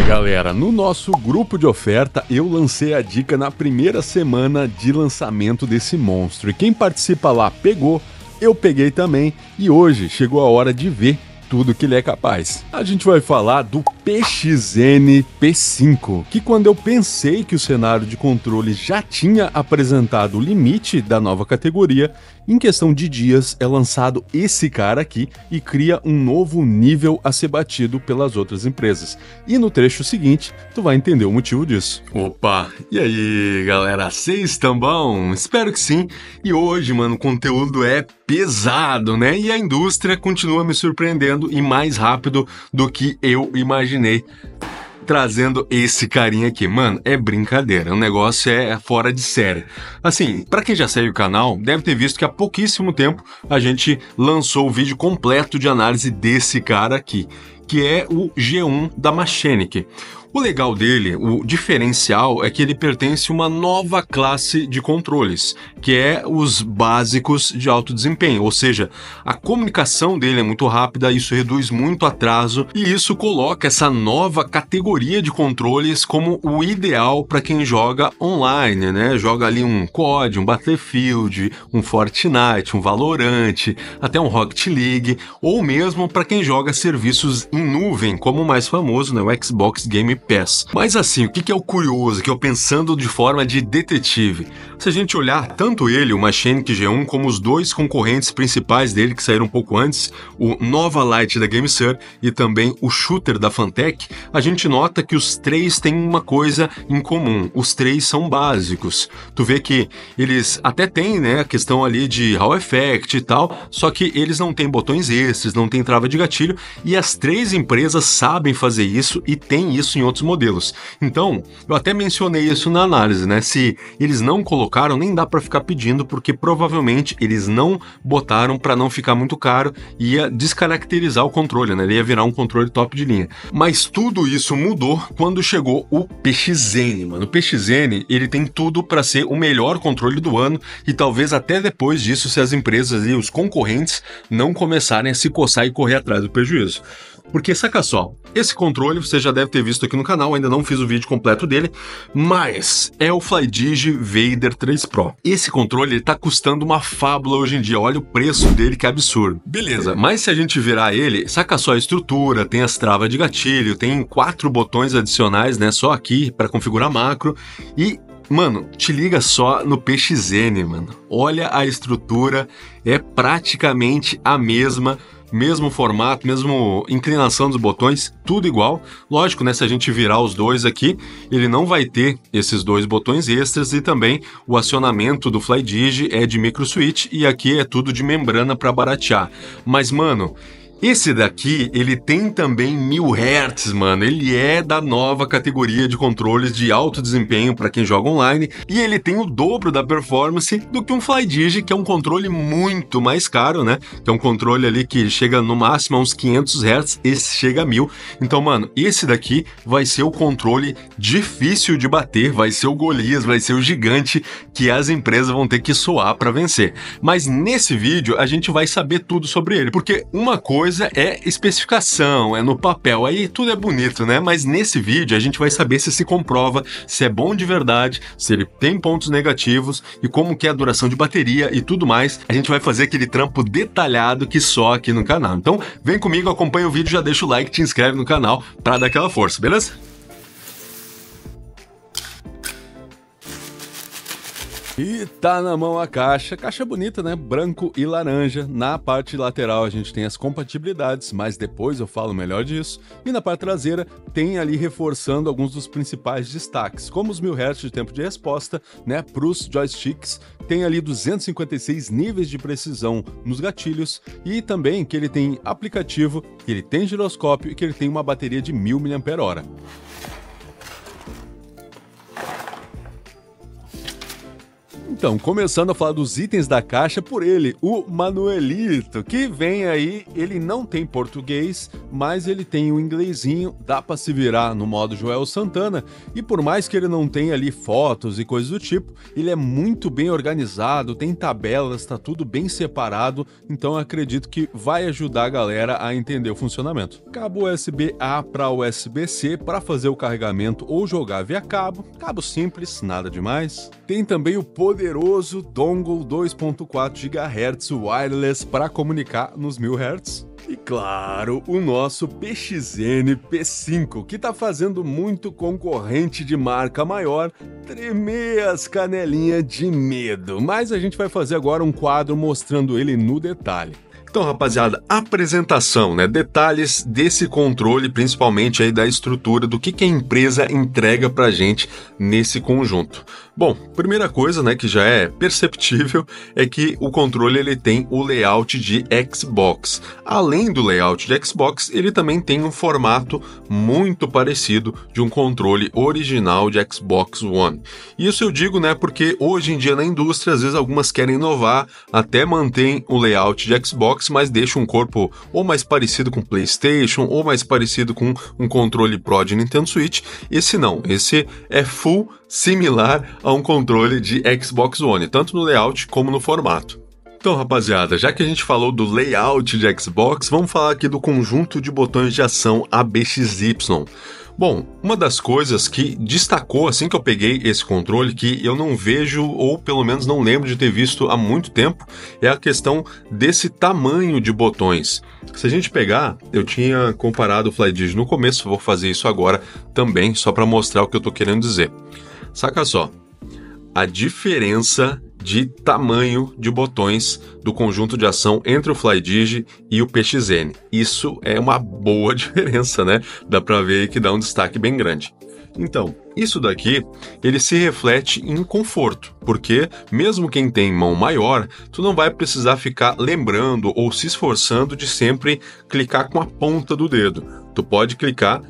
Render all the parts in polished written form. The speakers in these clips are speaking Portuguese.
Galera, no nosso grupo de oferta eu lancei a dica na primeira semana de lançamento desse monstro e quem participa lá pegou, eu peguei também e hoje chegou a hora de ver tudo que ele é capaz. A gente vai falar do PXN P5, que quando eu pensei que o cenário de controle já tinha apresentado o limite da nova categoria, em questão de dias é lançado esse cara aqui e cria um novo nível a ser batido pelas outras empresas. E no trecho seguinte, tu vai entender o motivo disso. Opa, e aí galera, vocês estão bom? Espero que sim. E hoje, mano, o conteúdo é pesado, né? E a indústria continua me surpreendendo e mais rápido do que eu imaginei. Trazendo esse carinha aqui. Mano, é brincadeira, o negócio é fora de série. Assim, pra quem já segue o canal, deve ter visto que há pouquíssimo tempo a gente lançou o vídeo completo de análise desse cara aqui, que é o G1 da Machinic. O legal dele, o diferencial, é que ele pertence a uma nova classe de controles, que é os básicos de alto desempenho, ou seja, a comunicação dele é muito rápida, isso reduz muito atraso e isso coloca essa nova categoria de controles como o ideal para quem joga online, né? Joga ali um COD, um Battlefield, um Fortnite, um Valorant, até um Rocket League, ou mesmo para quem joga serviços em nuvem, como o mais famoso, né? O Xbox Game Pass. Mas assim, o que é o curioso, que eu pensando de forma de detetive? Se a gente olhar tanto ele, o Machinic G1, como os dois concorrentes principais dele que saíram um pouco antes, o Nova Light da GameSir e também o Shooter da Fantech, a gente nota que os três têm uma coisa em comum, os três são básicos. Tu vê que eles até têm, né, a questão ali de Hall Effect e tal, só que eles não têm botões extras, não tem trava de gatilho, e as três empresas sabem fazer isso e têm isso em outros modelos. Então, eu até mencionei isso na análise, né? Se eles não colocaram, nem dá para ficar pedindo, porque provavelmente eles não botaram para não ficar muito caro e ia descaracterizar o controle, né? Ele ia virar um controle top de linha. Mas tudo isso mudou quando chegou o PXN, mano. O PXN, ele tem tudo para ser o melhor controle do ano e talvez até depois disso, se as empresas e os concorrentes não começarem a se coçar e correr atrás do prejuízo. Porque, saca só, esse controle você já deve ter visto aqui no canal, ainda não fiz o vídeo completo dele, mas é o Flydigi Vader 3 Pro. Esse controle ele tá custando uma fábula hoje em dia, olha o preço dele, que absurdo. Beleza, mas se a gente virar ele, saca só a estrutura, tem as travas de gatilho, tem 4 botões adicionais, né, só aqui para configurar macro e... Mano, te liga só no PXN, mano. Olha a estrutura, é praticamente a mesma, mesmo formato, mesmo inclinação dos botões, tudo igual. Lógico, né, se a gente virar os dois aqui, ele não vai ter esses dois botões extras e também o acionamento do Flydigi é de micro switch e aqui é tudo de membrana para baratear. Mas, mano... Esse daqui, ele tem também 1000 Hz, mano, ele é da nova categoria de controles de alto desempenho para quem joga online e ele tem o dobro da performance do que um Flydigi, que é um controle muito mais caro, né, que é um controle ali que chega no máximo a uns 500 Hz, esse chega a 1000, então, mano, esse daqui vai ser o controle difícil de bater, vai ser o Golias, vai ser o gigante que as empresas vão ter que suar para vencer, mas nesse vídeo a gente vai saber tudo sobre ele, porque uma coisa é especificação, é no papel, aí tudo é bonito, né? Mas nesse vídeo a gente vai saber se comprova, se é bom de verdade, se ele tem pontos negativos e como que é a duração de bateria e tudo mais. A gente vai fazer aquele trampo detalhado que só aqui no canal. Então vem comigo, acompanha o vídeo, já deixa o like, te inscreve no canal para dar aquela força, beleza? E tá na mão a caixa bonita, né? Branco e laranja. Na parte lateral a gente tem as compatibilidades, mas depois eu falo melhor disso. E na parte traseira tem ali reforçando alguns dos principais destaques, como os 1000 Hz de tempo de resposta, né? Para os joysticks, tem ali 256 níveis de precisão nos gatilhos e também que ele tem aplicativo, que ele tem giroscópio e que ele tem uma bateria de 1000 mAh. Então, começando a falar dos itens da caixa por ele, o Manuelito, que vem aí, ele não tem português, mas ele tem o inglesinho, dá pra se virar no modo Joel Santana, e por mais que ele não tenha ali fotos e coisas do tipo, ele é muito bem organizado, tem tabelas, tá tudo bem separado, então eu acredito que vai ajudar a galera a entender o funcionamento. Cabo USB-A para USB-C para fazer o carregamento ou jogar via cabo simples, nada demais. Tem também o poderoso dongle 2.4 GHz wireless para comunicar nos 1000 Hz. E claro, o nosso PXN P5, que tá fazendo muito concorrente de marca maior tremer as canelinhas de medo. Mas a gente vai fazer agora um quadro mostrando ele no detalhe. Então, rapaziada, apresentação, né? Detalhes desse controle, principalmente aí da estrutura, do que a empresa entrega pra gente nesse conjunto. Bom, primeira coisa, né, que já é perceptível, é que o controle ele tem o layout de Xbox. Além do layout de Xbox, ele também tem um formato muito parecido de um controle original de Xbox One. Isso eu digo, né, porque hoje em dia na indústria, às vezes algumas querem inovar, até mantém o layout de Xbox, mas deixa um corpo ou mais parecido com PlayStation, ou mais parecido com um controle Pro de Nintendo Switch. Esse não, esse é full similar a um controle de Xbox One, tanto no layout como no formato. Então, rapaziada, já que a gente falou do layout de Xbox, vamos falar aqui do conjunto de botões de ação ABXY. Bom, uma das coisas que destacou assim que eu peguei esse controle, que eu não vejo, ou pelo menos não lembro de ter visto há muito tempo, é a questão desse tamanho de botões. Se a gente pegar, eu tinha comparado o FlyDigi no começo, vou fazer isso agora também, só para mostrar o que eu tô querendo dizer. Saca só, a diferença de tamanho de botões do conjunto de ação entre o FlyDigi e o PXN. Isso é uma boa diferença, né? Dá pra ver que dá um destaque bem grande. Então, isso daqui, ele se reflete em conforto, porque mesmo quem tem mão maior, tu não vai precisar ficar lembrando ou se esforçando de sempre clicar com a ponta do dedo. Tu pode clicar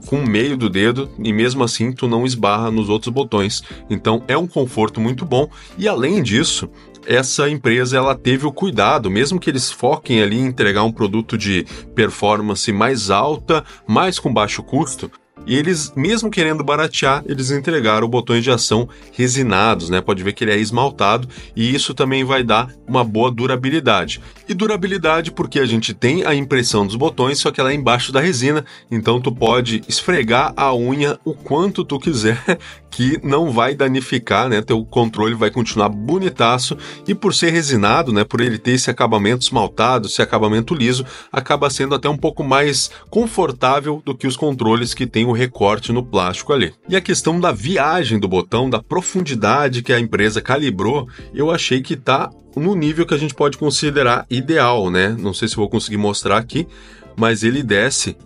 com o meio do dedo e mesmo assim tu não esbarra nos outros botões. Então é um conforto muito bom e além disso, essa empresa ela teve o cuidado, mesmo que eles foquem ali em entregar um produto de performance mais alta, mas com baixo custo, e eles, mesmo querendo baratear, eles entregaram botões de ação resinados, né? Pode ver que ele é esmaltado e isso também vai dar uma boa durabilidade. E durabilidade porque a gente tem a impressão dos botões, só que ela é embaixo da resina, então tu pode esfregar a unha o quanto tu quiser, que não vai danificar, né? Teu controle vai continuar bonitaço e por ser resinado, né? Por ele ter esse acabamento esmaltado, esse acabamento liso, acaba sendo até um pouco mais confortável do que os controles que tem o recorte no plástico ali. E a questão da viagem do botão, da profundidade que a empresa calibrou, eu achei que tá no nível que a gente pode considerar ideal, né? Não sei se vou conseguir mostrar aqui, mas ele desce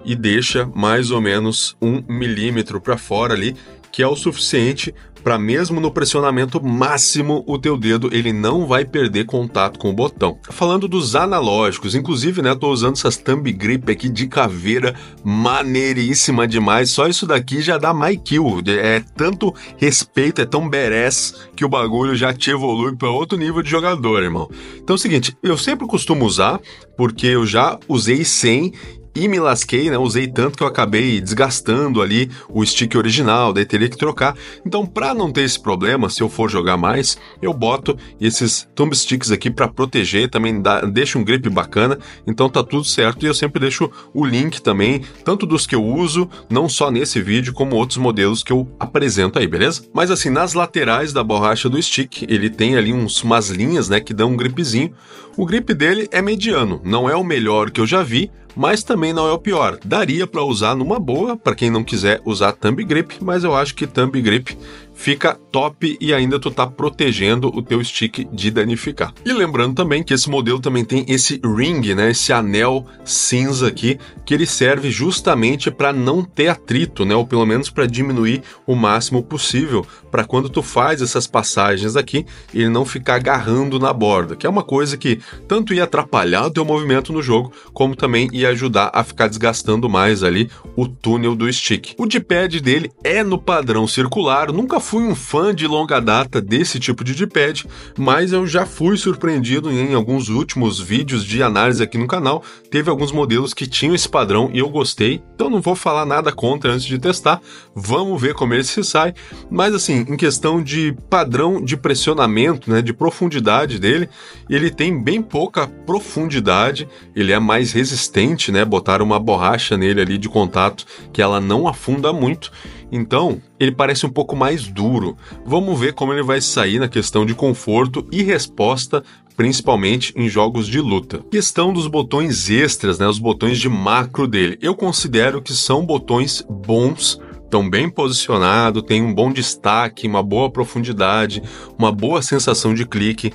e deixa mais ou menos 1 milímetro para fora ali, que é o suficiente para mesmo no pressionamento máximo o teu dedo ele não vai perder contato com o botão. Falando dos analógicos, inclusive, né, tô usando essas thumb grip aqui de caveira, maneiríssima demais. Só isso daqui já dá my kill. É tanto respeito, é tão badass que o bagulho já te evolui para outro nível de jogador, irmão. Então é o seguinte, eu sempre costumo usar porque eu já usei sem e me lasquei, né? Usei tanto que eu acabei desgastando ali o stick original, daí teria que trocar. Então, para não ter esse problema, se eu for jogar mais, eu boto esses thumbsticks aqui para proteger, também deixa um grip bacana, então tá tudo certo. E eu sempre deixo o link também, tanto dos que eu uso, não só nesse vídeo, como outros modelos que eu apresento aí, beleza? Mas assim, nas laterais da borracha do stick, ele tem ali umas linhas, né, que dão um gripzinho. O grip dele é mediano, não é o melhor que eu já vi, mas também não é o pior. Daria para usar numa boa, para quem não quiser usar thumb grip, mas eu acho que thumb grip fica top e ainda tu tá protegendo o teu stick de danificar. E lembrando também que esse modelo também tem esse ring, né, esse anel cinza aqui, que ele serve justamente para não ter atrito, né, ou pelo menos para diminuir o máximo possível, para quando tu faz essas passagens aqui, ele não ficar agarrando na borda, que é uma coisa que tanto ia atrapalhar o teu movimento no jogo, como também ia ajudar a ficar desgastando mais ali o túnel do stick. O D-pad dele é no padrão circular, nunca fui um fã de longa data desse tipo de D-pad, mas eu já fui surpreendido em alguns últimos vídeos de análise aqui no canal. Teve alguns modelos que tinham esse padrão e eu gostei, então não vou falar nada contra antes de testar. Vamos ver como ele se sai. Mas assim, em questão de padrão de pressionamento, né, de profundidade dele, ele tem bem pouca profundidade, ele é mais resistente, né? Botaram uma borracha nele ali de contato que ela não afunda muito. Então, ele parece um pouco mais duro. Vamos ver como ele vai sair na questão de conforto e resposta, principalmente em jogos de luta. Questão dos botões extras, né, os botões de macro dele. Eu considero que são botões bons, estão bem posicionados, tem um bom destaque, uma boa profundidade, uma boa sensação de clique.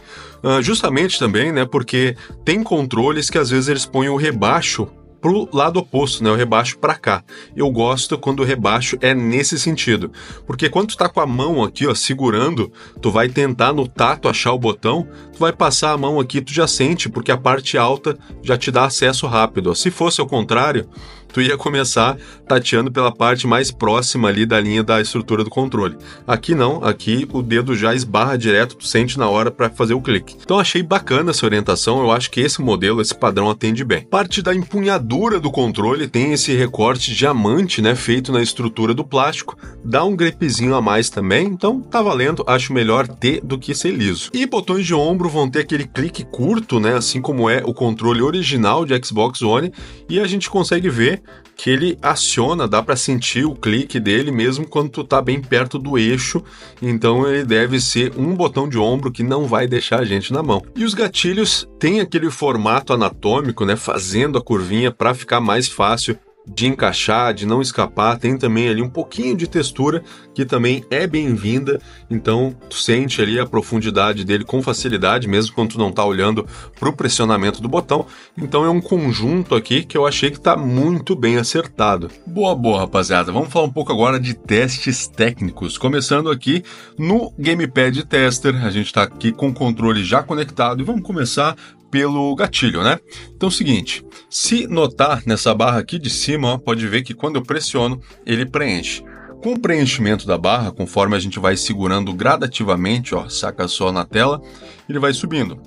Justamente também, né, porque tem controles que às vezes eles põem o rebaixo pro lado oposto, né? O rebaixo para cá. Eu gosto quando o rebaixo é nesse sentido. Porque quando tu tá com a mão aqui, ó, segurando, tu vai tentar no tato achar o botão, tu vai passar a mão aqui, tu já sente, porque a parte alta já te dá acesso rápido. Se fosse ao contrário, tu ia começar tateando pela parte mais próxima ali da linha da estrutura do controle. Aqui não, aqui o dedo já esbarra direto, tu sente na hora para fazer o clique. Então achei bacana essa orientação, eu acho que esse modelo, esse padrão atende bem. Parte da empunhadura do controle tem esse recorte diamante, né, feito na estrutura do plástico, dá um gripzinho a mais também, então tá valendo, acho melhor ter do que ser liso. E botões de ombro vão ter aquele clique curto, né, assim como é o controle original de Xbox One, e a gente consegue ver que ele aciona, dá para sentir o clique dele mesmo quando tu tá bem perto do eixo, então ele deve ser um botão de ombro que não vai deixar a gente na mão. E os gatilhos têm aquele formato anatômico, né, fazendo a curvinha para ficar mais fácil de encaixar, de não escapar. Tem também ali um pouquinho de textura que também é bem-vinda, então tu sente ali a profundidade dele com facilidade, mesmo quando tu não tá olhando pro pressionamento do botão. Então é um conjunto aqui que eu achei que tá muito bem acertado. Boa, rapaziada. Vamos falar um pouco agora de testes técnicos, começando aqui no Gamepad Tester. A gente tá aqui com o controle já conectado e vamos começar pelo gatilho, né? Então é o seguinte, se notar nessa barra aqui de cima, ó, pode ver que quando eu pressiono, ele preenche. Com o preenchimento da barra, conforme a gente vai segurando gradativamente, ó, saca só na tela, ele vai subindo.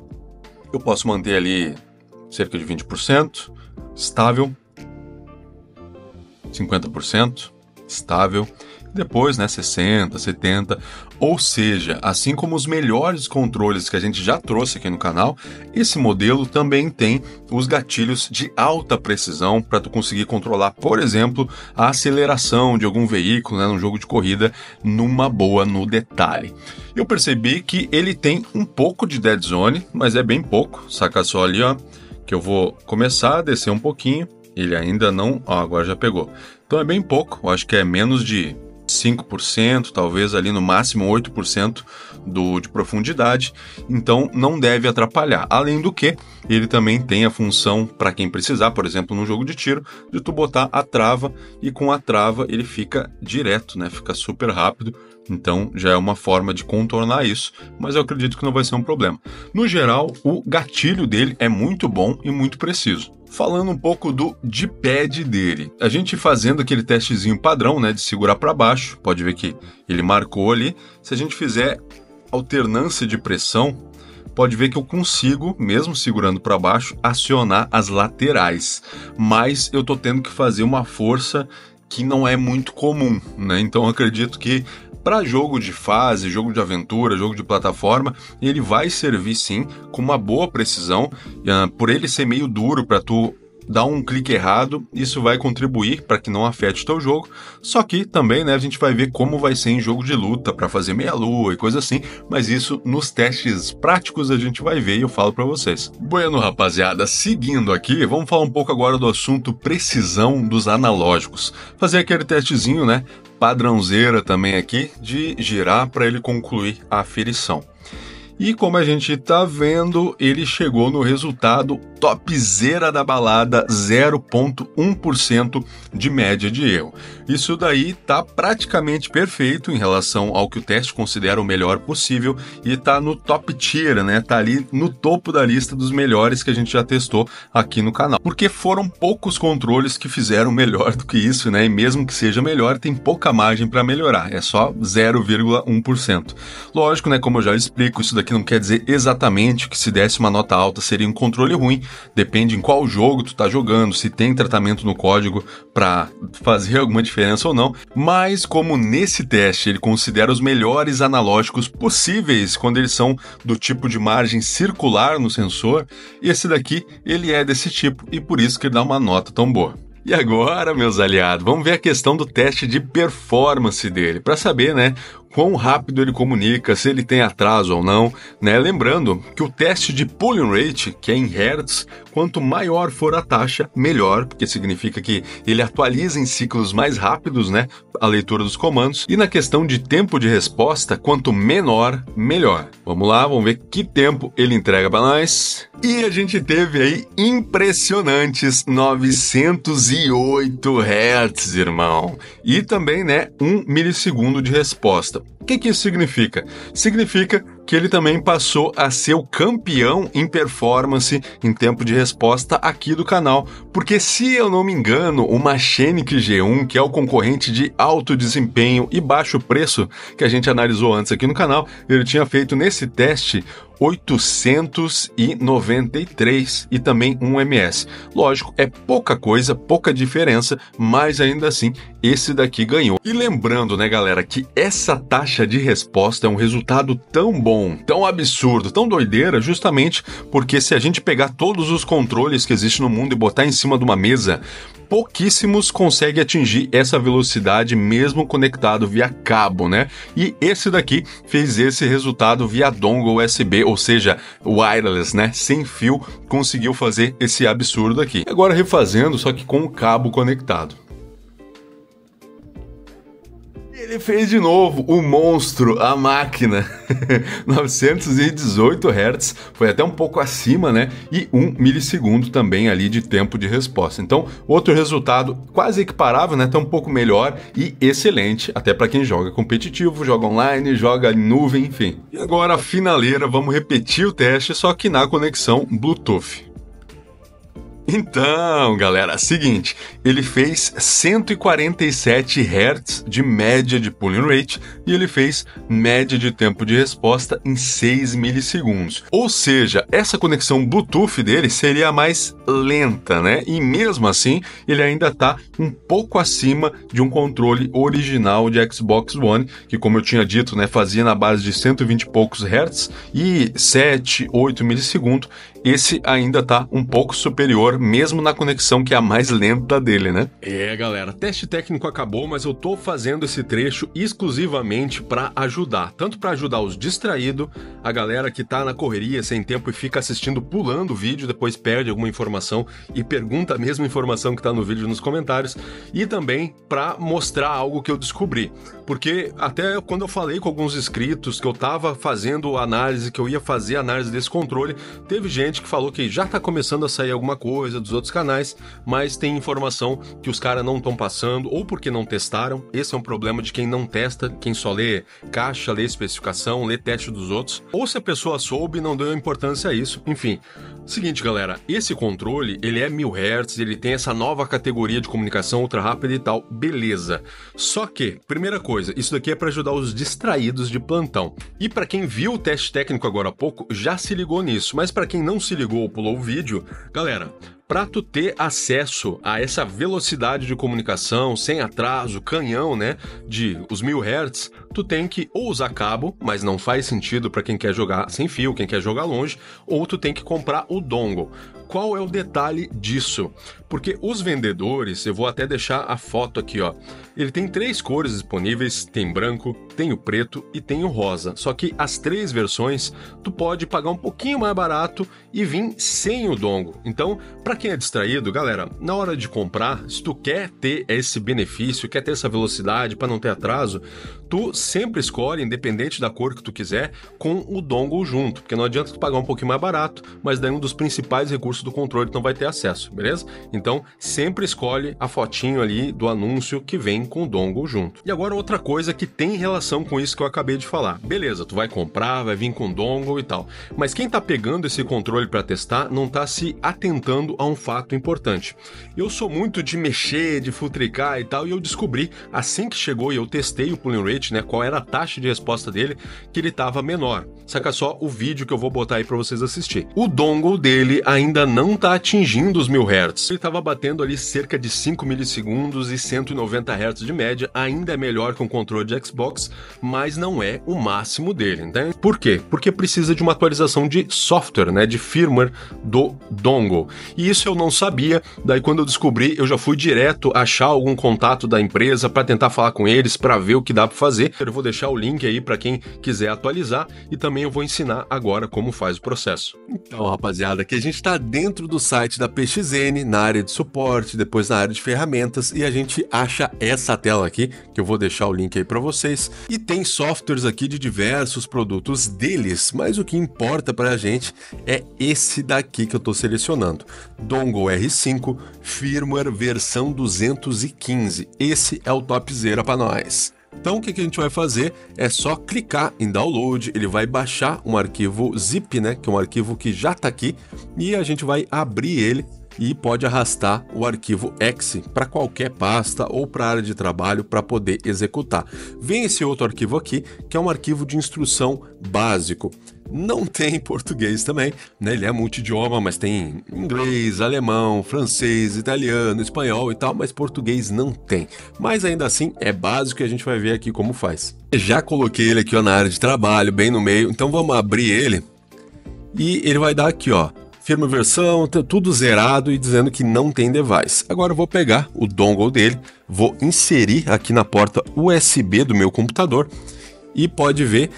Eu posso manter ali cerca de 20%, estável, 50%, estável, depois, né, 60, 70, ou seja, assim como os melhores controles que a gente já trouxe aqui no canal, esse modelo também tem os gatilhos de alta precisão para tu conseguir controlar, por exemplo, a aceleração de algum veículo, né, num jogo de corrida, numa boa, no detalhe. Eu percebi que ele tem um pouco de dead zone, mas é bem pouco, saca só ali, ó, que eu vou começar a descer um pouquinho, ele ainda não, ó, agora já pegou. Então é bem pouco, eu acho que é menos de 5%, talvez ali no máximo 8% de profundidade, então não deve atrapalhar. Além do que, ele também tem a função, para quem precisar, por exemplo, num jogo de tiro, de tu botar a trava e com a trava ele fica direto, né? Fica super rápido, então já é uma forma de contornar isso, mas eu acredito que não vai ser um problema. No geral, o gatilho dele é muito bom e muito preciso. Falando um pouco do D-pad dele, a gente fazendo aquele testezinho padrão, né, de segurar para baixo, pode ver que ele marcou ali. Se a gente fizer alternância de pressão, pode ver que eu consigo, mesmo segurando para baixo, acionar as laterais, mas eu tô tendo que fazer uma força que não é muito comum, né? Então eu acredito que para jogo de fase, jogo de aventura, jogo de plataforma, ele vai servir sim com uma boa precisão. Por ele ser meio duro para tu dar um clique errado, isso vai contribuir para que não afete o teu jogo. Só que também, né, a gente vai ver como vai ser em jogo de luta, para fazer meia-lua e coisa assim, mas isso nos testes práticos a gente vai ver e eu falo para vocês. Bueno, rapaziada, seguindo aqui, vamos falar um pouco agora do assunto precisão dos analógicos. Fazer aquele testezinho, né, padrãozeira também aqui, de girar para ele concluir a aferição. E como a gente tá vendo, ele chegou no resultado topzera da balada, 0,1% de média de erro. Isso daí tá praticamente perfeito em relação ao que o teste considera o melhor possível e tá no top tier, né? Tá ali no topo da lista dos melhores que a gente já testou aqui no canal. Porque foram poucos controles que fizeram melhor do que isso, né? E mesmo que seja melhor, tem pouca margem para melhorar, é só 0,1%. Lógico, né? Como eu já explico, isso daqui não quer dizer exatamente que se desse uma nota alta seria um controle ruim, depende em qual jogo tu tá jogando, se tem tratamento no código para fazer alguma diferença ou não, mas como nesse teste ele considera os melhores analógicos possíveis quando eles são do tipo de margem circular no sensor, esse daqui ele é desse tipo e por isso que ele dá uma nota tão boa. E agora, meus aliados, vamos ver a questão do teste de performance dele, para saber, né, quão rápido ele comunica, se ele tem atraso ou não, né? Lembrando que o teste de pooling rate, que é em Hertz, quanto maior for a taxa, melhor, porque significa que ele atualiza em ciclos mais rápidos, né, a leitura dos comandos. E na questão de tempo de resposta, quanto menor, melhor. Vamos lá, vamos ver que tempo ele entrega para nós. E a gente teve aí impressionantes 908 Hz, irmão. E também, né, 1 milissegundo de resposta. O que isso significa? Significa que ele também passou a ser o campeão em performance em tempo de resposta aqui do canal, porque se eu não me engano, o Machenic G1, que é o concorrente de alto desempenho e baixo preço que a gente analisou antes aqui no canal, ele tinha feito nesse teste 893 e também 1 ms. Lógico, é pouca coisa, pouca diferença, mas ainda assim esse daqui ganhou. E lembrando, né, galera, que essa taxa de resposta é um resultado tão bom, tão absurdo, tão doideira, justamente porque se a gente pegar todos os controles que existem no mundo e botar em cima de uma mesa, pouquíssimos conseguem atingir essa velocidade mesmo conectado via cabo, né? E esse daqui fez esse resultado via dongle USB, ou seja, wireless, né? Sem fio, conseguiu fazer esse absurdo aqui. Agora refazendo, só que com o cabo conectado. Ele fez de novo o monstro, a máquina, 918 Hz, foi até um pouco acima, né? E 1 milissegundo também ali de tempo de resposta. Então, outro resultado quase equiparável, né? Tá um pouco melhor e excelente, até para quem joga competitivo, joga online, joga em nuvem, enfim. E agora, a finaleira, vamos repetir o teste, só que na conexão Bluetooth. Então, galera, seguinte, ele fez 147 Hz de média de pooling rate e ele fez média de tempo de resposta em 6 milissegundos. Ou seja, essa conexão Bluetooth dele seria a mais lenta, né? E mesmo assim, ele ainda está um pouco acima de um controle original de Xbox One, que como eu tinha dito, né, fazia na base de 120 e poucos Hz e 7, 8 milissegundos. Esse ainda está um pouco superior, mesmo na conexão que é a mais lenta dele, né? É, galera, teste técnico acabou, mas eu tô fazendo esse trecho exclusivamente para ajudar. Tanto para ajudar os distraídos, a galera que tá na correria, sem tempo e fica assistindo, pulando o vídeo, depois perde alguma informação e pergunta a mesma informação que tá no vídeo nos comentários. E também para mostrar algo que eu descobri. Porque até quando eu falei com alguns inscritos que eu tava fazendo análise, que eu ia fazer análise desse controle, teve gente que falou que já tá começando a sair alguma coisa dos outros canais, mas tem informação que os caras não estão passando, ou porque não testaram. Esse é um problema de quem não testa, quem só lê caixa, lê especificação, lê teste dos outros, ou se a pessoa soube e não deu importância a isso. Enfim, seguinte, galera, esse controle, ele é 1000 Hz, ele tem essa nova categoria de comunicação ultra rápida e tal, beleza. Só que, primeira coisa, isso daqui é para ajudar os distraídos de plantão. E para quem viu o teste técnico agora há pouco, já se ligou nisso, mas para quem não se ligou ou pulou o vídeo, galera, para tu ter acesso a essa velocidade de comunicação sem atraso, canhão, né, de os 1000 Hz, tu tem que ou usar cabo, mas não faz sentido para quem quer jogar sem fio, quem quer jogar longe, ou tu tem que comprar o dongle. Qual é o detalhe disso? Porque os vendedores, eu vou até deixar a foto aqui, ó. Ele tem 3 cores disponíveis, tem branco, tem o preto e tem o rosa. Só que as 3 versões, tu pode pagar um pouquinho mais barato e vir sem o dongle. Então, para quem é distraído, galera, na hora de comprar, se tu quer ter esse benefício, quer ter essa velocidade para não ter atraso, tu sempre escolhe, independente da cor que tu quiser, com o dongle junto, porque não adianta tu pagar um pouquinho mais barato, mas daí um dos principais recursos do controle tu não vai ter acesso, beleza? Então, sempre escolhe a fotinho ali do anúncio que vem com o dongle junto. E agora outra coisa que tem relação com isso que eu acabei de falar. Beleza, tu vai comprar, vai vir com dongle e tal, mas quem tá pegando esse controle para testar não tá se atentando a um fato importante. Eu sou muito de mexer, de futricar e tal, e eu descobri, assim que chegou e eu testei o pulling rate, né, qual era a taxa de resposta dele, que ele tava menor. Saca só o vídeo que eu vou botar aí para vocês assistir. O dongle dele ainda não tá atingindo os 1000 Hz. Ele tava batendo ali cerca de 5 milissegundos e 190 Hz de média, ainda é melhor que um controle de Xbox, mas não é o máximo dele, né? Por quê? Porque precisa de uma atualização de software, né, de firmware do dongle. E isso eu não sabia, daí quando eu descobri, eu já fui direto achar algum contato da empresa para tentar falar com eles, para ver o que dá para fazer. Eu vou deixar o link aí para quem quiser atualizar e também eu vou ensinar agora como faz o processo. Então, rapaziada, aqui a gente está dentro do site da PXN, na área de suporte, depois na área de ferramentas, e a gente acha essa tela aqui, que eu vou deixar o link aí para vocês, e tem softwares aqui de diversos produtos deles, mas o que importa para a gente é esse daqui que eu estou selecionando, Dongle R5 Firmware versão 215, esse é o topzera para nós. Então o que a gente vai fazer é só clicar em download, ele vai baixar um arquivo zip, né, que é um arquivo que já está aqui, e a gente vai abrir ele e pode arrastar o arquivo exe para qualquer pasta ou para a área de trabalho para poder executar. Vem esse outro arquivo aqui, que é um arquivo de instrução básico. Não tem português também, né? Ele é multidioma, mas tem inglês, alemão, francês, italiano, espanhol e tal, mas português não tem. Mas ainda assim é básico e a gente vai ver aqui como faz. Já coloquei ele aqui ó, na área de trabalho, bem no meio, então vamos abrir ele e ele vai dar aqui ó, firma versão, tudo zerado e dizendo que não tem device. Agora eu vou pegar o dongle dele, vou inserir aqui na porta USB do meu computador e pode ver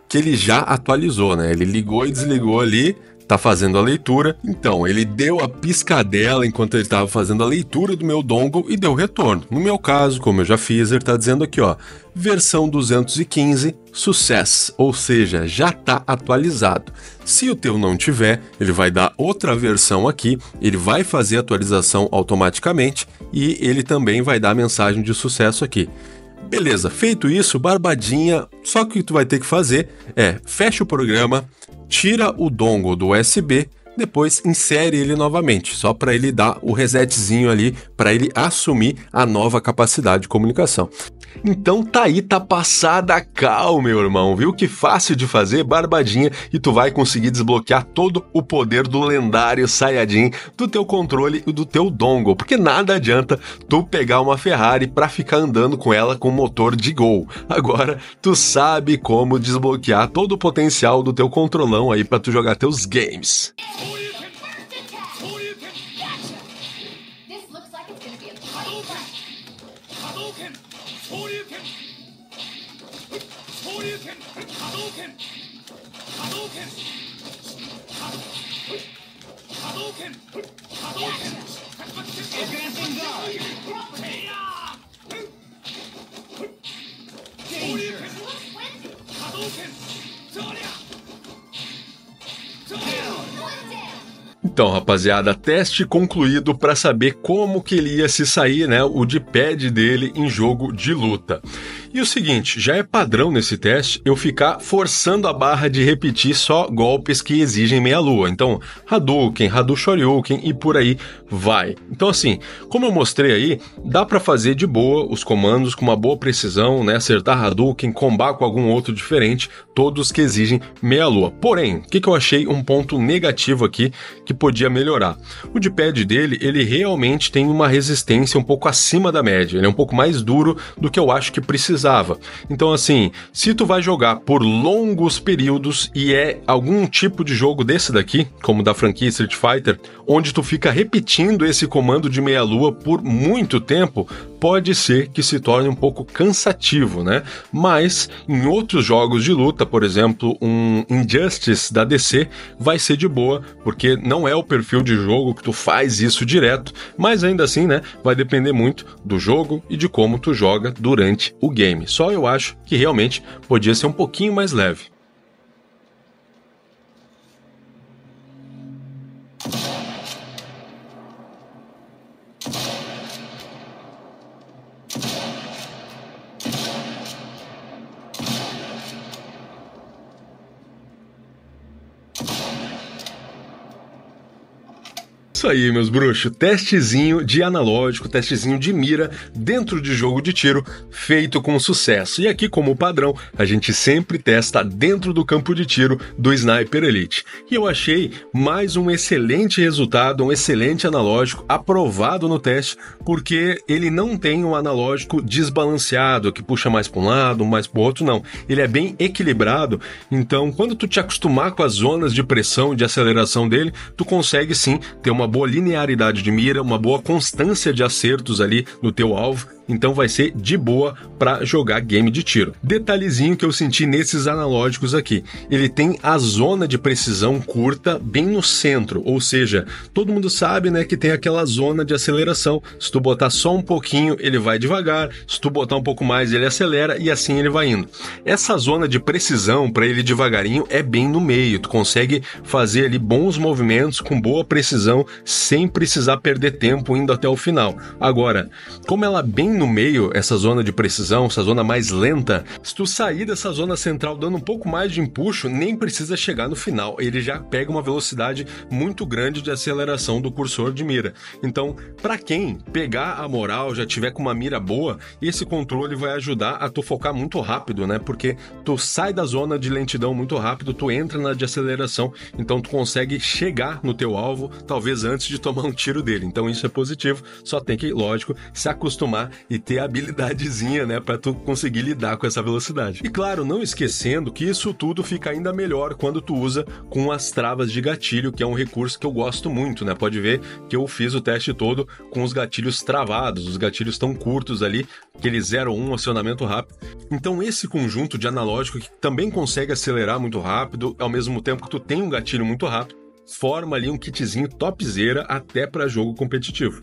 que ele já atualizou, né? Ele ligou e desligou ali, tá fazendo a leitura. Então, ele deu a piscadela enquanto ele estava fazendo a leitura do meu dongle e deu retorno. No meu caso, como eu já fiz, ele tá dizendo aqui, ó, versão 215, sucesso, ou seja, já tá atualizado. Se o teu não tiver, ele vai dar outra versão aqui, ele vai fazer a atualização automaticamente e ele também vai dar a mensagem de sucesso aqui. Beleza, feito isso, barbadinha, só que o que tu vai ter que fazer é, fecha o programa, tira o dongle do USB, depois insere ele novamente, só para ele dar o resetzinho ali, para ele assumir a nova capacidade de comunicação. Então tá aí, tá passada a cal, meu irmão, viu? Que fácil de fazer, barbadinha, e tu vai conseguir desbloquear todo o poder do lendário Saiyajin do teu controle e do teu dongle, porque nada adianta tu pegar uma Ferrari pra ficar andando com ela com motor de Gol. Agora, tu sabe como desbloquear todo o potencial do teu controlão aí pra tu jogar teus games. Então, rapaziada, teste concluído para saber como que ele ia se sair, né, o D-pad dele em jogo de luta. E o seguinte, já é padrão nesse teste eu ficar forçando a barra de repetir só golpes que exigem meia-lua. Então, Hadouken, Shoryuken e por aí vai. Então assim, como eu mostrei aí, dá para fazer de boa os comandos com uma boa precisão, né? Acertar Hadouken, combar com algum outro diferente, todos que exigem meia-lua. Porém, o que eu achei um ponto negativo aqui, que podia melhorar. O D-pad dele, ele realmente tem uma resistência um pouco acima da média, ele é um pouco mais duro do que eu acho que precisava. Então assim, se tu vai jogar por longos períodos e é algum tipo de jogo desse daqui, como da franquia Street Fighter, onde tu fica repetindo esse comando de meia-lua por muito tempo, pode ser que se torne um pouco cansativo, né? Mas em outros jogos de luta, por exemplo, um Injustice da DC, vai ser de boa, porque não é o perfil de jogo que tu faz isso direto, mas ainda assim, né, vai depender muito do jogo e de como tu joga durante o game. Só eu acho que realmente podia ser um pouquinho mais leve. Isso aí, meus bruxos, testezinho de analógico, testezinho de mira dentro de jogo de tiro, feito com sucesso. E aqui, como padrão, a gente sempre testa dentro do campo de tiro do Sniper Elite. E eu achei mais um excelente resultado, um excelente analógico aprovado no teste, porque ele não tem um analógico desbalanceado, que puxa mais para um lado, mais para o outro, não. Ele é bem equilibrado, então quando tu te acostumar com as zonas de pressão e de aceleração dele, tu consegue sim ter uma boa linearidade de mira, uma boa constância de acertos ali no teu alvo, então vai ser de boa para jogar game de tiro. Detalhezinho que eu senti nesses analógicos aqui, ele tem a zona de precisão curta bem no centro, ou seja, todo mundo sabe, né, que tem aquela zona de aceleração, se tu botar só um pouquinho ele vai devagar, se tu botar um pouco mais ele acelera e assim ele vai indo. Essa zona de precisão para ele devagarinho é bem no meio, tu consegue fazer ali bons movimentos com boa precisão sem precisar perder tempo indo até o final. Agora, como ela é bem no meio, essa zona de precisão, essa zona mais lenta, se tu sair dessa zona central dando um pouco mais de empuxo, nem precisa chegar no final, ele já pega uma velocidade muito grande de aceleração do cursor de mira. Então, para quem pegar a moral, já tiver com uma mira boa, esse controle vai ajudar a tu focar muito rápido, né? Porque tu sai da zona de lentidão muito rápido, tu entra na de aceleração, então tu consegue chegar no teu alvo, talvez antes de tomar um tiro dele. Então isso é positivo, só tem que, lógico, se acostumar e ter a habilidadezinha, né, para tu conseguir lidar com essa velocidade. E claro, não esquecendo que isso tudo fica ainda melhor quando tu usa com as travas de gatilho, que é um recurso que eu gosto muito, né? Pode ver que eu fiz o teste todo com os gatilhos travados, os gatilhos tão curtos ali, aquele 0-1 acionamento rápido. Então esse conjunto de analógico que também consegue acelerar muito rápido, ao mesmo tempo que tu tem um gatilho muito rápido, forma ali um kitzinho topzera até para jogo competitivo.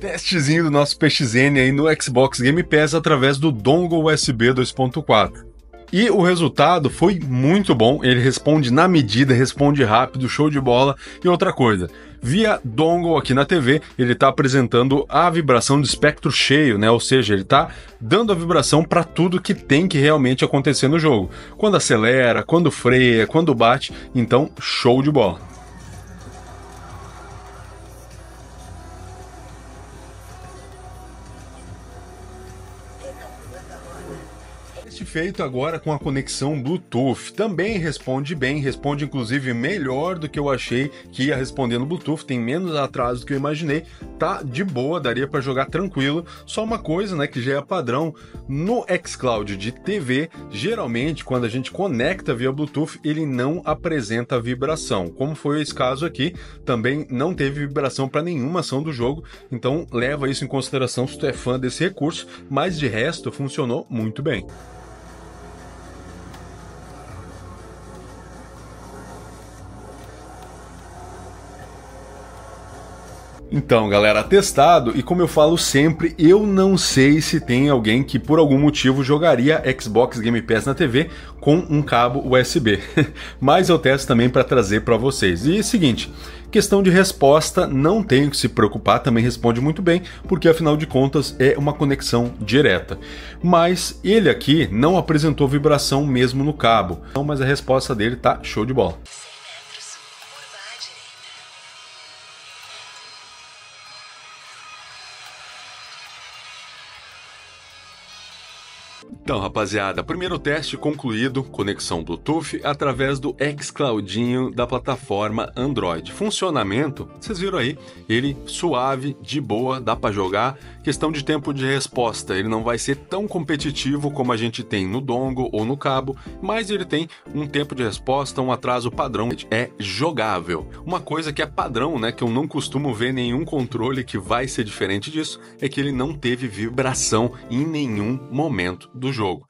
Testezinho do nosso PXN aí no Xbox Game Pass através do dongle USB 2.4. E o resultado foi muito bom, ele responde na medida, responde rápido, show de bola. E outra coisa, via dongle aqui na TV, ele está apresentando a vibração de espectro cheio, né? Ou seja, ele está dando a vibração para tudo que tem que realmente acontecer no jogo. Quando acelera, quando freia, quando bate, então show de bola. Feito agora com a conexão Bluetooth, também responde bem, responde inclusive melhor do que eu achei que ia responder no Bluetooth, tem menos atraso do que eu imaginei, tá de boa, daria para jogar tranquilo. Só uma coisa, né, que já é padrão no xCloud de TV, geralmente quando a gente conecta via Bluetooth, ele não apresenta vibração. Como foi esse caso aqui, também não teve vibração para nenhuma ação do jogo, então leva isso em consideração se tu é fã desse recurso, mas de resto funcionou muito bem. Então, galera, testado, e como eu falo sempre, eu não sei se tem alguém que por algum motivo jogaria Xbox Game Pass na TV com um cabo USB, mas eu testo também para trazer para vocês. E seguinte, questão de resposta, não tenho que se preocupar, também responde muito bem, porque afinal de contas é uma conexão direta. Mas ele aqui não apresentou vibração mesmo no cabo, mas a resposta dele tá show de bola. Então, rapaziada, primeiro teste concluído, conexão Bluetooth através do xCloudinho da plataforma Android. Funcionamento, vocês viram aí, ele suave, de boa, dá para jogar. Questão de tempo de resposta, ele não vai ser tão competitivo como a gente tem no dongle ou no cabo, mas ele tem um tempo de resposta, um atraso padrão, é jogável. Uma coisa que é padrão, né, que eu não costumo ver nenhum controle que vai ser diferente disso, é que ele não teve vibração em nenhum momento do jogo.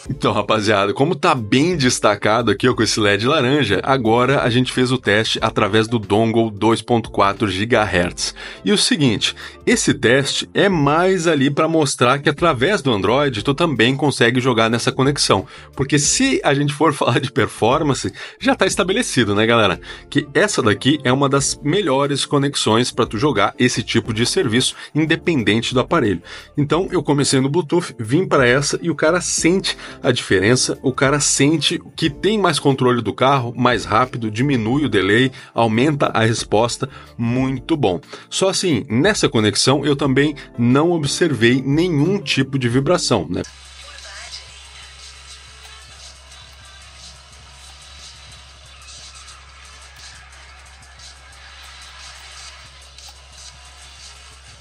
Então, rapaziada, como tá bem destacado aqui ó, com esse LED laranja, agora a gente fez o teste através do dongle 2.4 GHz. E o seguinte, esse teste é mais ali para mostrar que através do Android tu também consegue jogar nessa conexão. Porque se a gente for falar de performance, já tá estabelecido, né, galera? Que essa daqui é uma das melhores conexões para tu jogar esse tipo de serviço, independente do aparelho. Então, eu comecei no Bluetooth, vim para essa e o cara sente a diferença, o cara sente que tem mais controle do carro, mais rápido, diminui o delay, aumenta a resposta, muito bom. Só assim, nessa conexão eu também não observei nenhum tipo de vibração, né?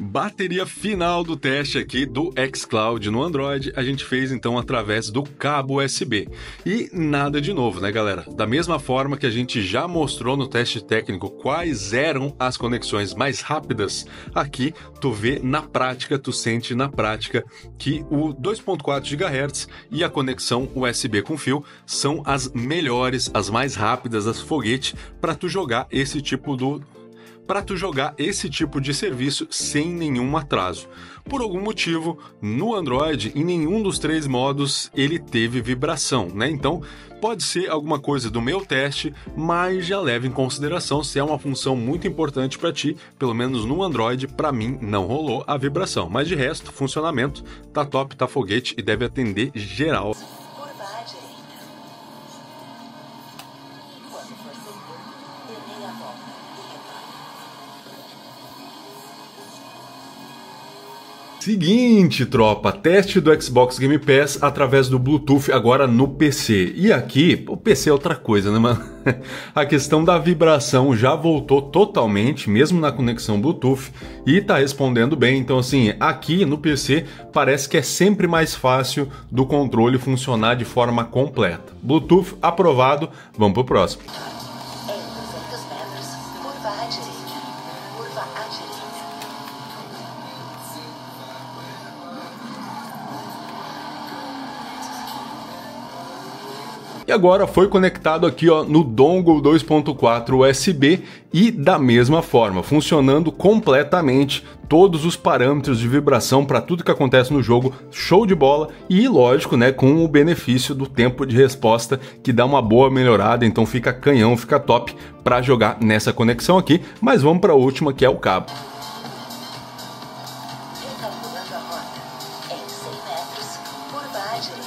Bateria final do teste aqui do xCloud no Android, a gente fez então através do cabo USB. E nada de novo, né, galera? Da mesma forma que a gente já mostrou no teste técnico quais eram as conexões mais rápidas, aqui tu vê na prática, tu sente na prática que o 2.4 GHz e a conexão USB com fio são as melhores, as mais rápidas, as foguete para tu jogar esse tipo de serviço sem nenhum atraso. Por algum motivo, no Android, em nenhum dos três modos ele teve vibração, né? Então, pode ser alguma coisa do meu teste, mas já leva em consideração se é uma função muito importante para ti. Pelo menos no Android, para mim, não rolou a vibração. Mas de resto, funcionamento, tá top, tá foguete e deve atender geral. Seguinte, tropa, teste do Xbox Game Pass através do Bluetooth agora no PC. E aqui, o PC é outra coisa, né, mano? A questão da vibração já voltou totalmente, mesmo na conexão Bluetooth, e tá respondendo bem. Então, assim, aqui no PC parece que é sempre mais fácil do controle funcionar de forma completa. Bluetooth aprovado, vamos pro próximo. E agora foi conectado aqui, ó, no dongle 2.4 USB e da mesma forma, funcionando completamente, todos os parâmetros de vibração para tudo que acontece no jogo, show de bola e lógico, né, com o benefício do tempo de resposta que dá uma boa melhorada, então fica canhão, fica top para jogar nessa conexão aqui, mas vamos para a última que é o cabo. Recalculando a rota. Em 100 metros, curva à direita.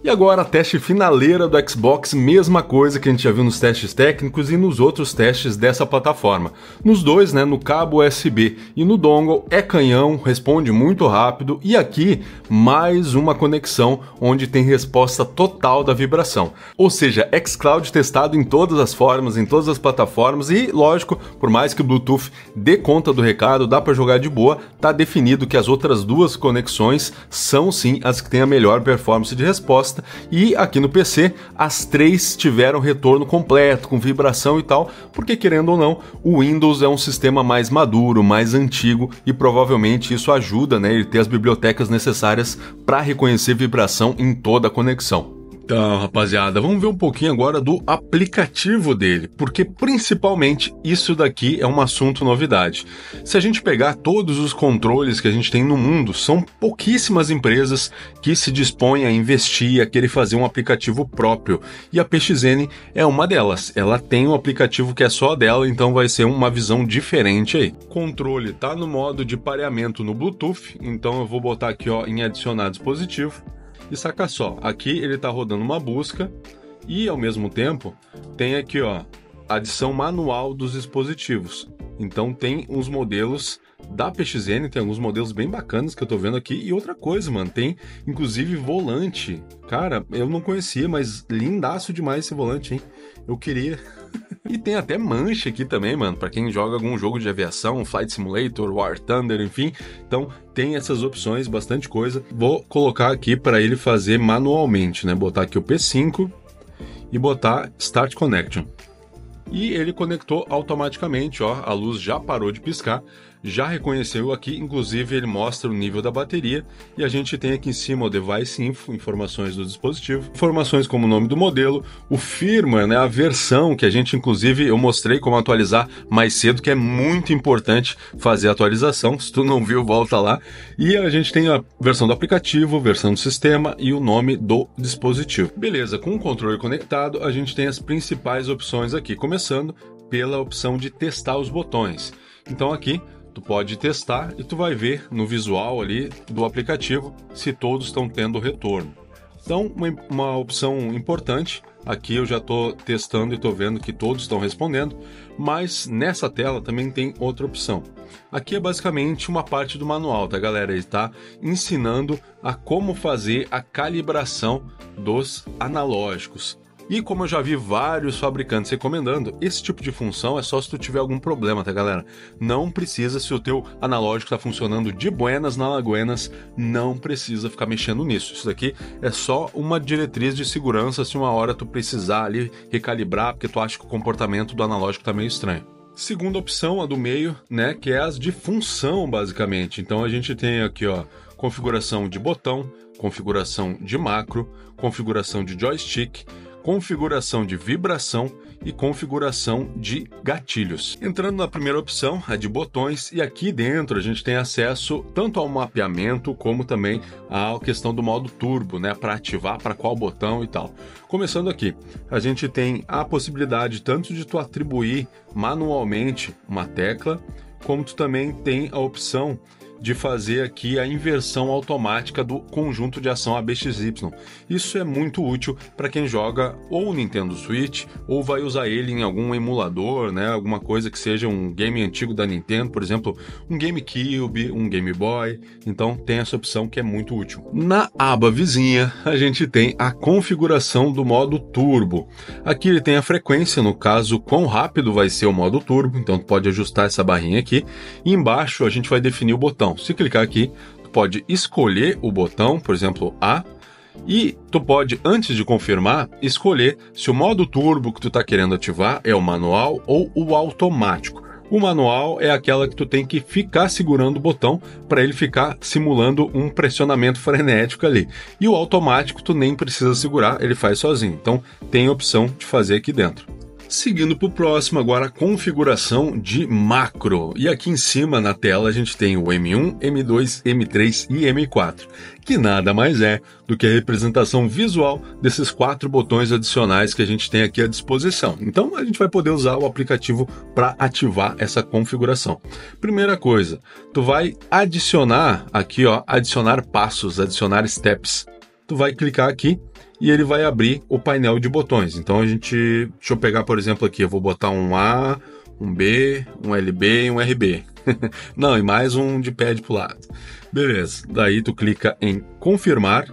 E agora, teste finaleira do Xbox, mesma coisa que a gente já viu nos testes técnicos e nos outros testes dessa plataforma. Nos dois, né, no cabo USB e no dongle, é canhão, responde muito rápido e aqui mais uma conexão onde tem resposta total da vibração. Ou seja, xCloud testado em todas as formas, em todas as plataformas e, lógico, por mais que o Bluetooth dê conta do recado, dá para jogar de boa, tá definido que as outras duas conexões são sim as que têm a melhor performance de resposta. E aqui no PC, as três tiveram retorno completo, com vibração e tal, porque querendo ou não, o Windows é um sistema mais maduro, mais antigo e provavelmente isso ajuda, né, ele ter as bibliotecas necessárias para reconhecer vibração em toda a conexão. Então, rapaziada, vamos ver um pouquinho agora do aplicativo dele, porque principalmente isso daqui é um assunto novidade. Se a gente pegar todos os controles que a gente tem no mundo, são pouquíssimas empresas que se dispõem a investir, a querer fazer um aplicativo próprio. E a PXN é uma delas. Ela tem um aplicativo que é só dela, então vai ser uma visão diferente aí. O controle tá no modo de pareamento no Bluetooth, então eu vou botar aqui, ó, em adicionar dispositivo. E saca só, aqui ele está rodando uma busca e ao mesmo tempo tem aqui, ó, adição manual dos dispositivos. Então tem uns modelos da PXN, tem alguns modelos bem bacanas que eu tô vendo aqui. E outra coisa, mano, tem inclusive volante. Cara, eu não conhecia, mas lindaço demais esse volante, hein? Eu queria. E tem até mancha aqui também, mano, pra quem joga algum jogo de aviação, Flight Simulator, War Thunder, enfim. Então tem essas opções, bastante coisa. Vou colocar aqui para ele fazer manualmente, né? Botar aqui o P5 e botar Start Connection. E ele conectou automaticamente, ó, a luz já parou de piscar, já reconheceu aqui, inclusive ele mostra o nível da bateria e a gente tem aqui em cima o Device Info, informações do dispositivo, informações como o nome do modelo, o firmware, né, a versão que a gente inclusive eu mostrei como atualizar mais cedo, que é muito importante fazer a atualização, se tu não viu volta lá, e a gente tem a versão do aplicativo, versão do sistema e o nome do dispositivo. Beleza, com o controle conectado a gente tem as principais opções aqui, começando pela opção de testar os botões. Então aqui tu pode testar e tu vai ver no visual ali do aplicativo se todos estão tendo retorno. Então, uma opção importante, aqui eu já estou testando e estou vendo que todos estão respondendo, mas nessa tela também tem outra opção. Aqui é basicamente uma parte do manual, tá, galera? Ele está ensinando a como fazer a calibração dos analógicos. E como eu já vi vários fabricantes recomendando, esse tipo de função é só se tu tiver algum problema, tá, galera? Não precisa, se o teu analógico está funcionando de buenas na lagoenas, não precisa ficar mexendo nisso. Isso daqui é só uma diretriz de segurança se uma hora tu precisar ali recalibrar, porque tu acha que o comportamento do analógico tá meio estranho. Segunda opção, a do meio, né, que é as de função, basicamente. Então a gente tem aqui, ó, configuração de botão, configuração de macro, configuração de joystick, configuração de vibração e configuração de gatilhos. Entrando na primeira opção, a de botões, e aqui dentro a gente tem acesso tanto ao mapeamento como também à questão do modo turbo, né, para ativar para qual botão e tal. Começando aqui, a gente tem a possibilidade tanto de tu atribuir manualmente uma tecla, como tu também tem a opção de fazer aqui a inversão automática do conjunto de ação ABXY. Isso é muito útil para quem joga ou Nintendo Switch ou vai usar ele em algum emulador, né? Alguma coisa que seja um game antigo da Nintendo, por exemplo, um GameCube, um Game Boy. Então tem essa opção que é muito útil. Na aba vizinha, a gente tem a configuração do modo turbo. Aqui ele tem a frequência, no caso, quão rápido vai ser o modo turbo, então tu pode ajustar essa barrinha aqui. E embaixo a gente vai definir o botão. Se clicar aqui, tu pode escolher o botão, por exemplo, A, e tu pode, antes de confirmar, escolher se o modo turbo que tu está querendo ativar é o manual ou o automático. O manual é aquela que tu tem que ficar segurando o botão para ele ficar simulando um pressionamento frenético ali. E o automático tu nem precisa segurar, ele faz sozinho. Então tem a opção de fazer aqui dentro. Seguindo para o próximo, agora a configuração de macro. E aqui em cima na tela a gente tem o M1, M2, M3 e M4, que nada mais é do que a representação visual desses 4 botões adicionais que a gente tem aqui à disposição. Então a gente vai poder usar o aplicativo para ativar essa configuração. Primeira coisa, tu vai adicionar aqui, ó, adicionar passos, adicionar steps. Tu vai clicar aqui e ele vai abrir o painel de botões. Então deixa eu pegar, por exemplo, aqui, eu vou botar um A, um B, um LB e um RB. Não, e mais um de pad pro lado. Beleza, daí tu clica em confirmar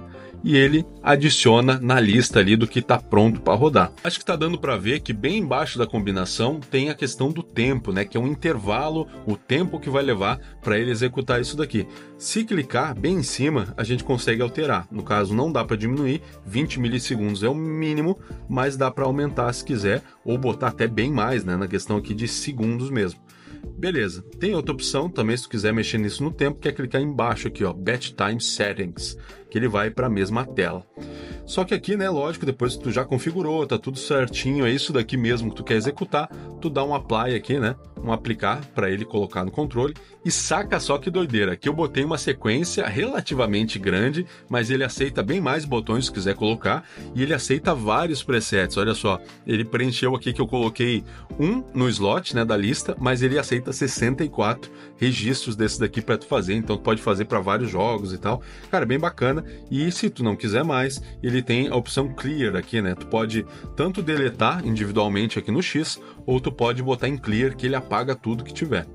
e ele adiciona na lista ali do que está pronto para rodar. Acho que está dando para ver que bem embaixo da combinação tem a questão do tempo, né? Que é um intervalo, o tempo que vai levar para ele executar isso daqui. Se clicar bem em cima, a gente consegue alterar. No caso, não dá para diminuir, 20 milissegundos é o mínimo, mas dá para aumentar se quiser, ou botar até bem mais, né? Na questão aqui de segundos mesmo. Beleza, tem outra opção também se tu quiser mexer nisso no tempo, que é clicar embaixo aqui, ó, Batch Time Settings, que ele vai para a mesma tela. Só que aqui, né, lógico, depois que tu já configurou, tá tudo certinho, é isso daqui mesmo que tu quer executar, tu dá um apply aqui, né, um aplicar para ele colocar no controle e saca só que doideira. Aqui eu botei uma sequência relativamente grande, mas ele aceita bem mais botões se quiser colocar e ele aceita vários presets. Olha só, ele preencheu aqui que eu coloquei um no slot, né, da lista, mas ele aceita 64 registros desses daqui para tu fazer, então tu pode fazer para vários jogos e tal. Cara, bem bacana. E se tu não quiser mais, ele tem a opção Clear aqui, né? Tu pode tanto deletar individualmente aqui no X, ou tu pode botar em Clear que ele apaga tudo que tiver.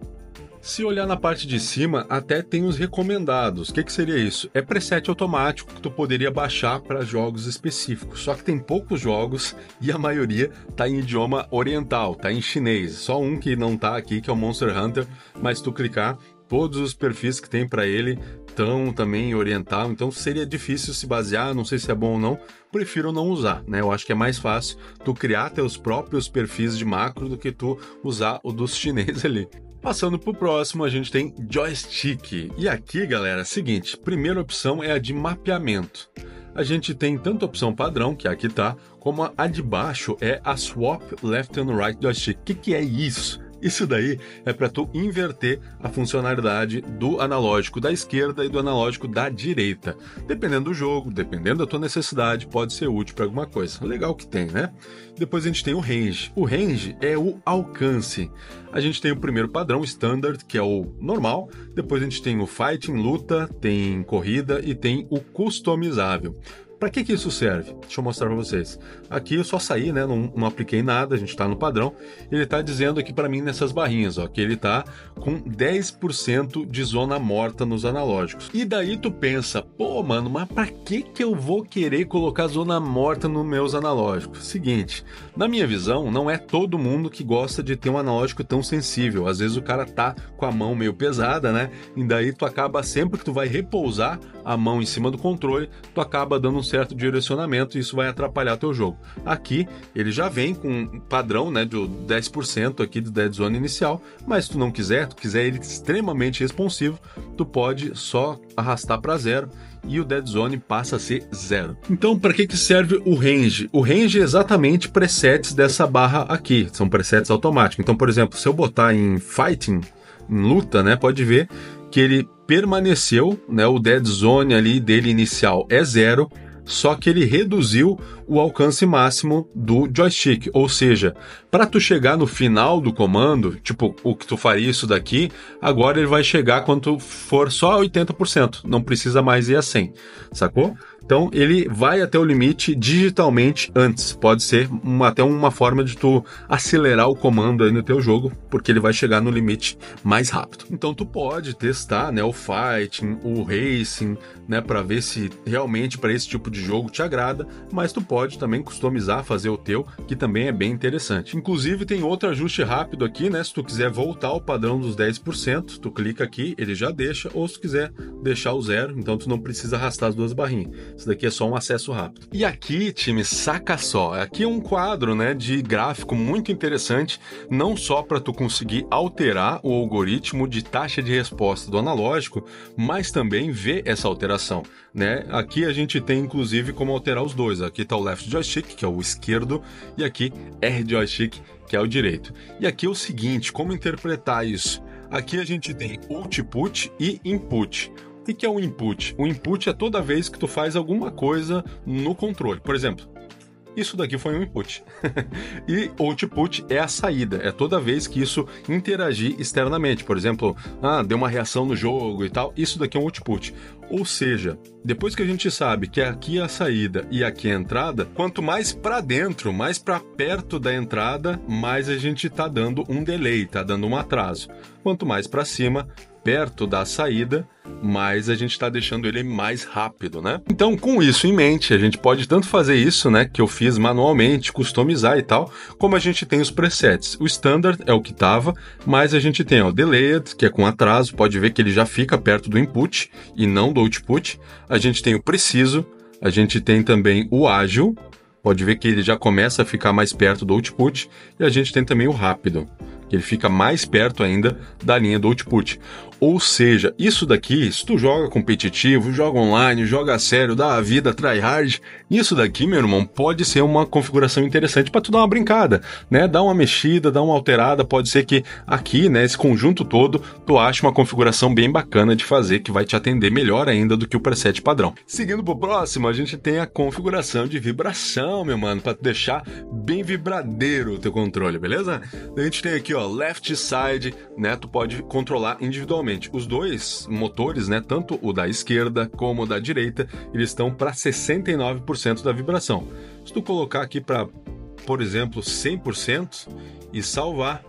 Se olhar na parte de cima, até tem os recomendados. O que seria isso? É preset automático que tu poderia baixar para jogos específicos. Só que tem poucos jogos e a maioria tá em idioma oriental, tá em chinês. Só um que não tá aqui, que é o Monster Hunter, mas se tu clicar, todos os perfis que tem para ele estão também em oriental, então seria difícil se basear, não sei se é bom ou não, prefiro não usar, né? Eu acho que é mais fácil tu criar teus próprios perfis de macro do que tu usar o dos chineses ali. Passando pro próximo, a gente tem joystick. E aqui, galera, é o seguinte, primeira opção é a de mapeamento. A gente tem tanto a opção padrão, que aqui tá, como a de baixo é a Swap Left and Right Joystick. O que é isso? Isso daí é para tu inverter a funcionalidade do analógico da esquerda e do analógico da direita. Dependendo do jogo, dependendo da tua necessidade, pode ser útil para alguma coisa. Legal que tem, né? Depois a gente tem o range. O range é o alcance. A gente tem o primeiro padrão, standard, que é o normal. Depois a gente tem o fighting, luta, tem corrida e tem o customizável. Para que isso serve? Deixa eu mostrar para vocês. Aqui eu só saí, né? Não apliquei nada, a gente está no padrão. Ele está dizendo aqui para mim nessas barrinhas, ó, que ele está com 10% de zona morta nos analógicos. E daí tu pensa, pô, mano, mas para que eu vou querer colocar zona morta nos meus analógicos? Seguinte, na minha visão, não é todo mundo que gosta de ter um analógico tão sensível. Às vezes o cara tá com a mão meio pesada, né? E daí tu acaba, sempre que tu vai repousar a mão em cima do controle, tu acaba dando um certo direcionamento e isso vai atrapalhar teu jogo. Aqui ele já vem com um padrão, né, de 10% aqui do dead zone inicial, mas se tu não quiser, tu quiser ele extremamente responsivo, tu pode só arrastar para 0 e o dead zone passa a ser 0. Então, para que serve o range? O range é exatamente presets dessa barra aqui, são presets automáticos. Então, por exemplo, se eu botar em fighting, em luta, né, pode ver que ele permaneceu, né, o dead zone ali dele inicial é 0, só que ele reduziu o alcance máximo do joystick, ou seja, para tu chegar no final do comando, tipo o que tu faria isso daqui, agora ele vai chegar quando tu for só 80%, não precisa mais ir a 100, sacou? Então ele vai até o limite digitalmente antes, pode ser até uma forma de tu acelerar o comando aí no teu jogo, porque ele vai chegar no limite mais rápido. Então tu pode testar, né, o fighting, o racing, né, para ver se realmente para esse tipo de jogo te agrada, mas tu pode também customizar, fazer o teu, que também é bem interessante. Inclusive tem outro ajuste rápido aqui, né, se tu quiser voltar ao padrão dos 10%, tu clica aqui, ele já deixa, ou se tu quiser deixar o 0, então tu não precisa arrastar as duas barrinhas. Isso daqui é só um acesso rápido. E aqui, time, saca só. Aqui é um quadro, né, de gráfico muito interessante, não só para tu conseguir alterar o algoritmo de taxa de resposta do analógico, mas também ver essa alteração, né? Aqui a gente tem, inclusive, como alterar os dois. Aqui está o left joystick, que é o esquerdo, e aqui R joystick, que é o direito. E aqui é o seguinte, como interpretar isso? Aqui a gente tem output e input. O que é o input? O input é toda vez que tu faz alguma coisa no controle. Por exemplo, isso daqui foi um input. E output é a saída, é toda vez que isso interagir externamente. Por exemplo, deu uma reação no jogo e tal, isso daqui é um output. Ou seja, depois que a gente sabe que aqui é a saída e aqui é a entrada, quanto mais para dentro, mais para perto da entrada, mais a gente está dando um delay, está dando um atraso. Quanto mais para cima, perto da saída, mais a gente está deixando ele mais rápido, né? Então, com isso em mente, a gente pode tanto fazer isso, né, que eu fiz manualmente, customizar e tal, como a gente tem os presets. O standard é o que estava, mas a gente tem o delayed, que é com atraso, pode ver que ele já fica perto do input e não do output. A gente tem o preciso, a gente tem também o ágil, pode ver que ele já começa a ficar mais perto do output, e a gente tem também o rápido, que ele fica mais perto ainda da linha do output. Ou seja, isso daqui, se tu joga competitivo, joga online, joga a sério, dá a vida, tryhard, isso daqui, meu irmão, pode ser uma configuração interessante para tu dar uma brincada, né? Dar uma mexida, dar uma alterada, pode ser que aqui, né, esse conjunto todo, tu ache uma configuração bem bacana de fazer, que vai te atender melhor ainda do que o preset padrão. Seguindo pro próximo, a gente tem a configuração de vibração, meu mano, para deixar bem vibradeiro o teu controle, beleza? A gente tem aqui, ó, left side, né? Tu pode controlar individualmente. Os dois motores, né, tanto o da esquerda como o da direita, eles estão para 69% da vibração. Se tu colocar aqui para, por exemplo, 100% e salvar,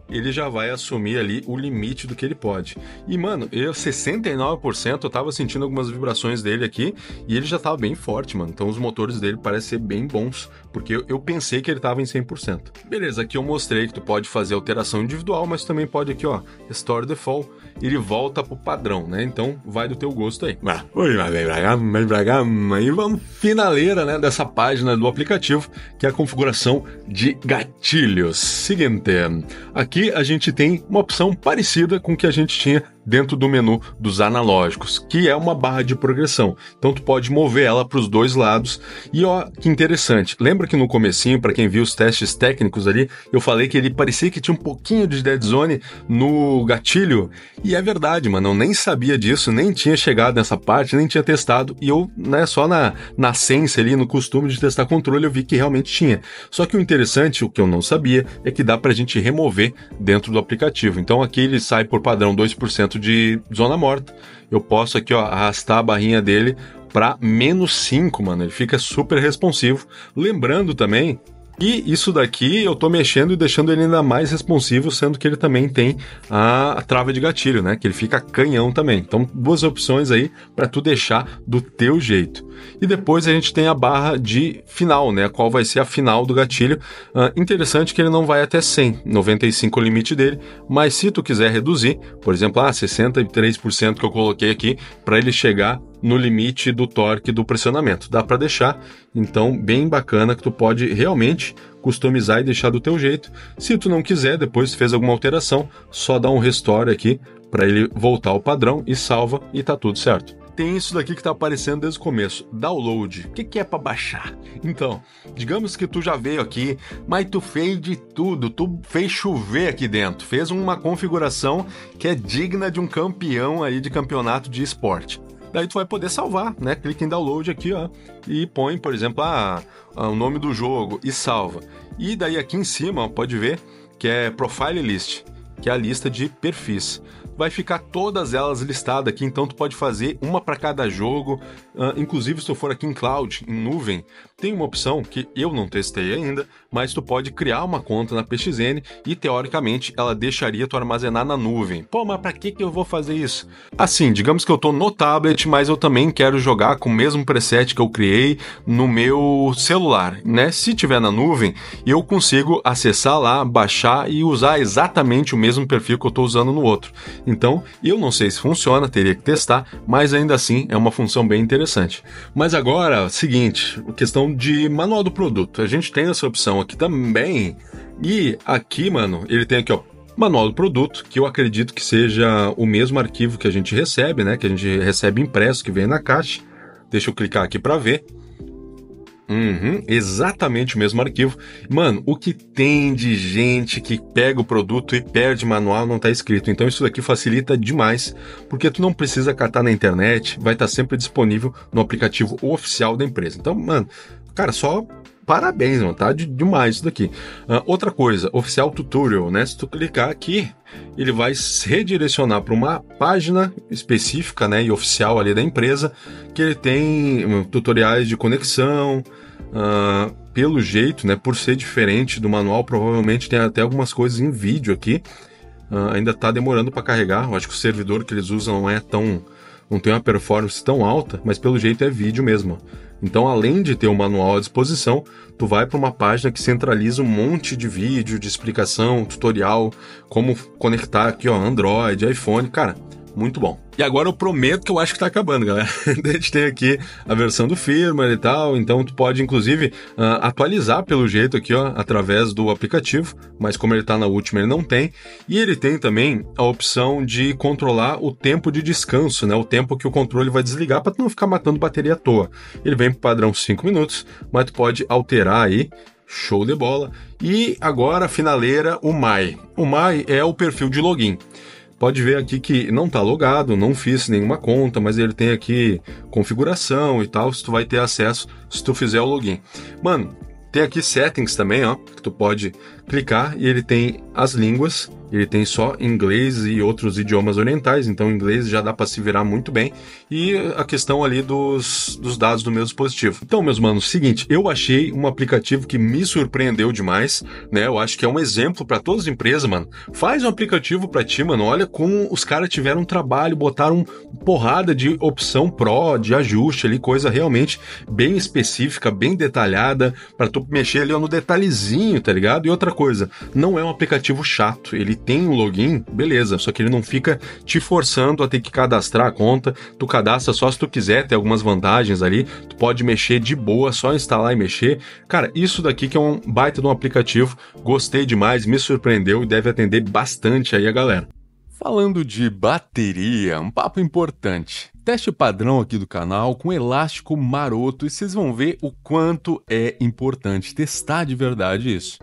ele já vai assumir ali o limite do que ele pode. E, mano, 69% eu tava sentindo algumas vibrações dele aqui e ele já tava bem forte, mano. Então os motores dele parecem ser bem bons, porque eu pensei que ele tava em 100%. Beleza, aqui eu mostrei que tu pode fazer alteração individual, mas também pode aqui, ó, Restore Default, ele volta pro padrão, né? Então vai do teu gosto aí. Vem pra cá, e vamos finaleira, né, dessa página do aplicativo, que é a configuração de gatilhos. Seguinte, aqui a gente tem uma opção parecida com o que a gente tinha dentro do menu dos analógicos, que é uma barra de progressão. Então tu pode mover ela para os dois lados. E ó, que interessante. Lembra que no comecinho, para quem viu os testes técnicos ali, eu falei que ele parecia que tinha um pouquinho de dead zone no gatilho? E é verdade, mano. Eu nem sabia disso, nem tinha chegado nessa parte, nem tinha testado. E eu, né, só na ciência ali, no costume de testar controle, eu vi que realmente tinha. Só que o interessante, o que eu não sabia, é que dá pra gente remover dentro do aplicativo. Então aqui ele sai por padrão 2% de zona morta. Eu posso aqui, ó, arrastar a barrinha dele para -5, mano. Ele fica super responsivo. Lembrando também que isso daqui eu tô mexendo e deixando ele ainda mais responsivo, sendo que ele também tem a trava de gatilho, né? Que ele fica canhão também. Então, duas opções aí para tu deixar do teu jeito. E depois a gente tem a barra de final, né? Qual vai ser a final do gatilho. Interessante que ele não vai até 100, 95 é o limite dele, mas se tu quiser reduzir, por exemplo, 63% que eu coloquei aqui, para ele chegar no limite do torque do pressionamento. Dá para deixar, então bem bacana que tu pode realmente customizar e deixar do teu jeito. Se tu não quiser, depois fez alguma alteração, só dá um restore aqui para ele voltar ao padrão e salva e tá tudo certo. Tem isso daqui que tá aparecendo desde o começo, download. O que é para baixar? Então, digamos que tu já veio aqui, mas tu fez de tudo, tu fez chover aqui dentro, fez uma configuração que é digna de um campeão aí de campeonato de esporte. Daí tu vai poder salvar, né? Clica em download aqui, ó, e põe, por exemplo, o nome do jogo e salva. E daí aqui em cima, ó, pode ver que é Profile List, que é a lista de perfis. Vai ficar todas elas listadas aqui, então tu pode fazer uma para cada jogo. Inclusive, se tu for aqui em Cloud, em nuvem, tem uma opção que eu não testei ainda, mas tu pode criar uma conta na PXN e, teoricamente, ela deixaria tu armazenar na nuvem. Pô, mas pra que eu vou fazer isso? Assim, digamos que eu tô no tablet, mas eu também quero jogar com o mesmo preset que eu criei no meu celular, né? Se tiver na nuvem, eu consigo acessar lá, baixar e usar exatamente o mesmo perfil que eu tô usando no outro. Então, eu não sei se funciona, teria que testar, mas ainda assim é uma função bem interessante. Mas agora, seguinte, questão de manual do produto. A gente tem essa opção aqui também. E aqui, mano, ele tem aqui, ó, manual do produto, que eu acredito que seja o mesmo arquivo que a gente recebe, né? Que a gente recebe impresso, que vem na caixa. Deixa eu clicar aqui para ver. Exatamente o mesmo arquivo. Mano, o que tem de gente que pega o produto e perde manual não tá escrito. Então isso daqui facilita demais, porque tu não precisa catar na internet, vai estar sempre disponível no aplicativo oficial da empresa. Então, mano, cara, só parabéns, mano, tá demais isso daqui. Outra coisa, oficial tutorial, né? Se tu clicar aqui, ele vai se redirecionar para uma página específica, né, e oficial ali da empresa, que ele tem tutoriais de conexão. Pelo jeito, né, por ser diferente do manual, provavelmente tem até algumas coisas em vídeo aqui. Ainda tá demorando para carregar. Eu acho que o servidor que eles usam não tem uma performance tão alta, mas pelo jeito é vídeo mesmo. Então, além de ter o manual à disposição, tu vai para uma página que centraliza um monte de vídeo, de explicação, tutorial, como conectar aqui, ó, Android, iPhone, cara, muito bom. E agora eu prometo que eu acho que tá acabando, galera. A gente tem aqui a versão do firmware e tal, então tu pode, inclusive, atualizar pelo jeito aqui, ó, através do aplicativo, mas como ele tá na última, ele não tem. E ele tem também a opção de controlar o tempo de descanso, né? O tempo que o controle vai desligar para tu não ficar matando bateria à toa. Ele vem pro padrão 5 minutos, mas tu pode alterar aí. Show de bola. E agora, finaleira, o My. O My é o perfil de login. Pode ver aqui que não está logado, não fiz nenhuma conta, mas ele tem aqui configuração e tal, se tu vai ter acesso se tu fizer o login. Mano, tem aqui settings também, ó, que tu pode clicar e ele tem as línguas, ele tem só inglês e outros idiomas orientais, então inglês já dá para se virar muito bem, e a questão ali dos dados do meu dispositivo. Então, meus manos, seguinte, eu achei um aplicativo que me surpreendeu demais, né? Eu acho que é um exemplo para todas as empresas, mano. Faz um aplicativo para ti, mano. Olha como os caras tiveram um trabalho, botaram porrada de opção Pro, de ajuste ali, coisa realmente bem específica, bem detalhada, para tu mexer ali ó, no detalhezinho, tá ligado? E outra coisa, não é um aplicativo chato, ele tem um login, beleza, só que ele não fica te forçando a ter que cadastrar a conta, tu cadastra só se tu quiser, tem algumas vantagens ali, tu pode mexer de boa, só instalar e mexer. Cara, isso daqui que é um baita de um aplicativo, gostei demais, me surpreendeu e deve atender bastante aí a galera. Falando de bateria, um papo importante. Teste padrão aqui do canal com elástico maroto e vocês vão ver o quanto é importante testar de verdade isso.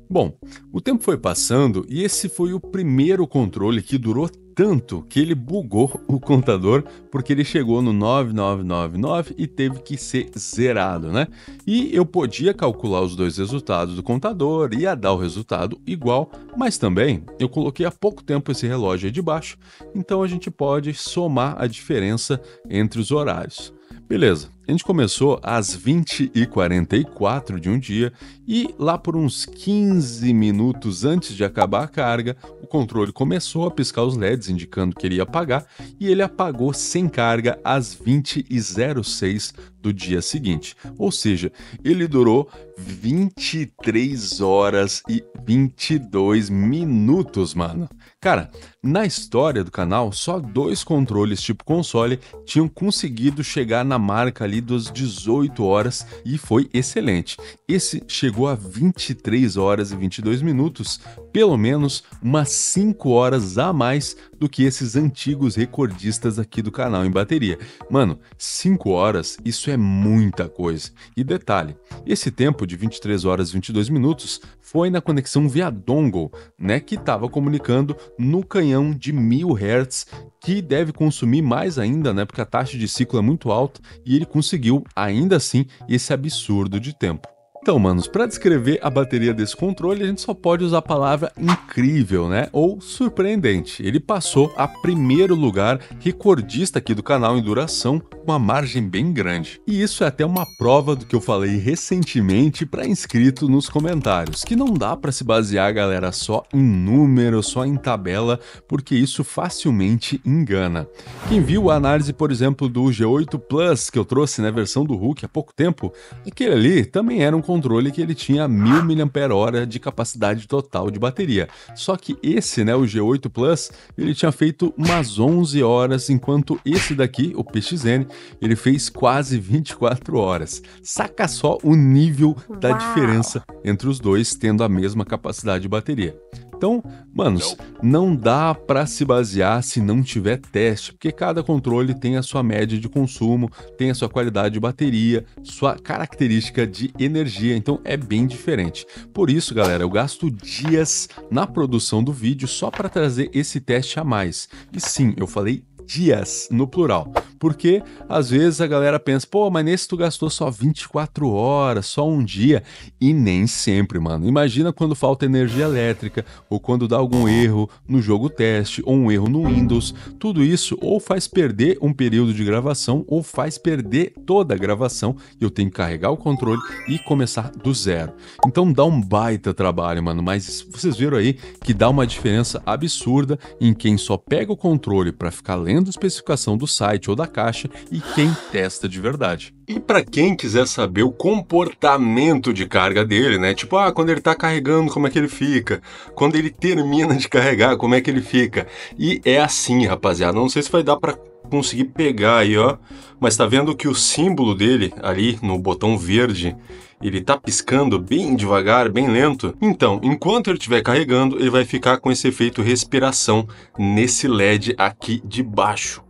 Bom, o tempo foi passando e esse foi o primeiro controle que durou tanto que ele bugou o contador porque ele chegou no 9999 e teve que ser zerado, né? E eu podia calcular os dois resultados do contador, ia dar o resultado igual, mas também eu coloquei há pouco tempo esse relógio aí de baixo, então a gente pode somar a diferença entre os horários. Beleza, a gente começou às 20h44 de um dia e lá por uns 15 minutos antes de acabar a carga, o controle começou a piscar os LEDs indicando que ele ia apagar e ele apagou sem carga às 20h06 do dia seguinte. Ou seja, ele durou 23 horas e 22 minutos, mano. Cara, na história do canal, só 2 controles tipo console tinham conseguido chegar na marca ali dos 18 horas e foi excelente. Esse chegou a 23 horas e 22 minutos, pelo menos umas 5 horas a mais do que esses antigos recordistas aqui do canal em bateria. Mano, 5 horas, isso é muita coisa. E detalhe, esse tempo de 23 horas e 22 minutos foi na conexão via dongle, né, que estava comunicando no canhão de 1000 Hz, que deve consumir mais ainda, né, porque a taxa de ciclo é muito alta e ele conseguiu, ainda assim, esse absurdo de tempo. Então, manos, para descrever a bateria desse controle, a gente só pode usar a palavra incrível, né? Ou surpreendente. Ele passou a primeiro lugar recordista aqui do canal em duração com uma margem bem grande. E isso é até uma prova do que eu falei recentemente para inscrito nos comentários, que não dá para se basear, galera, só em número, só em tabela, porque isso facilmente engana. Quem viu a análise, por exemplo, do G8 Plus, que eu trouxe na versão do Hulk há pouco tempo, aquele ali também era um controle que ele tinha 1000 mAh de capacidade total de bateria. Só que esse, né, o G8 Plus, ele tinha feito umas 11 horas, enquanto esse daqui, o PXN, ele fez quase 24 horas. Saca só o nível da diferença entre os dois tendo a mesma capacidade de bateria. Então, manos, não dá para se basear se não tiver teste, porque cada controle tem a sua média de consumo, tem a sua qualidade de bateria, sua característica de energia, então é bem diferente. Por isso, galera, eu gasto dias na produção do vídeo só para trazer esse teste a mais. E sim, eu falei dias no plural, porque às vezes a galera pensa, pô, mas nesse tu gastou só 24 horas, só um dia, e nem sempre, mano. Imagina quando falta energia elétrica, ou quando dá algum erro no jogo teste, ou um erro no Windows, tudo isso ou faz perder um período de gravação, ou faz perder toda a gravação, e eu tenho que carregar o controle e começar do zero. Então dá um baita trabalho, mano, mas vocês viram aí que dá uma diferença absurda em quem só pega o controle para ficar lendo a especificação do site ou da caixa e quem testa de verdade. E para quem quiser saber o comportamento de carga dele, né? Tipo, quando ele tá carregando, como é que ele fica? Quando ele termina de carregar, como é que ele fica? E é assim, rapaziada. Não sei se vai dar para conseguir pegar aí, ó. Mas tá vendo que o símbolo dele ali no botão verde, ele tá piscando bem devagar, bem lento. Então, enquanto ele estiver carregando, ele vai ficar com esse efeito respiração nesse LED aqui de baixo.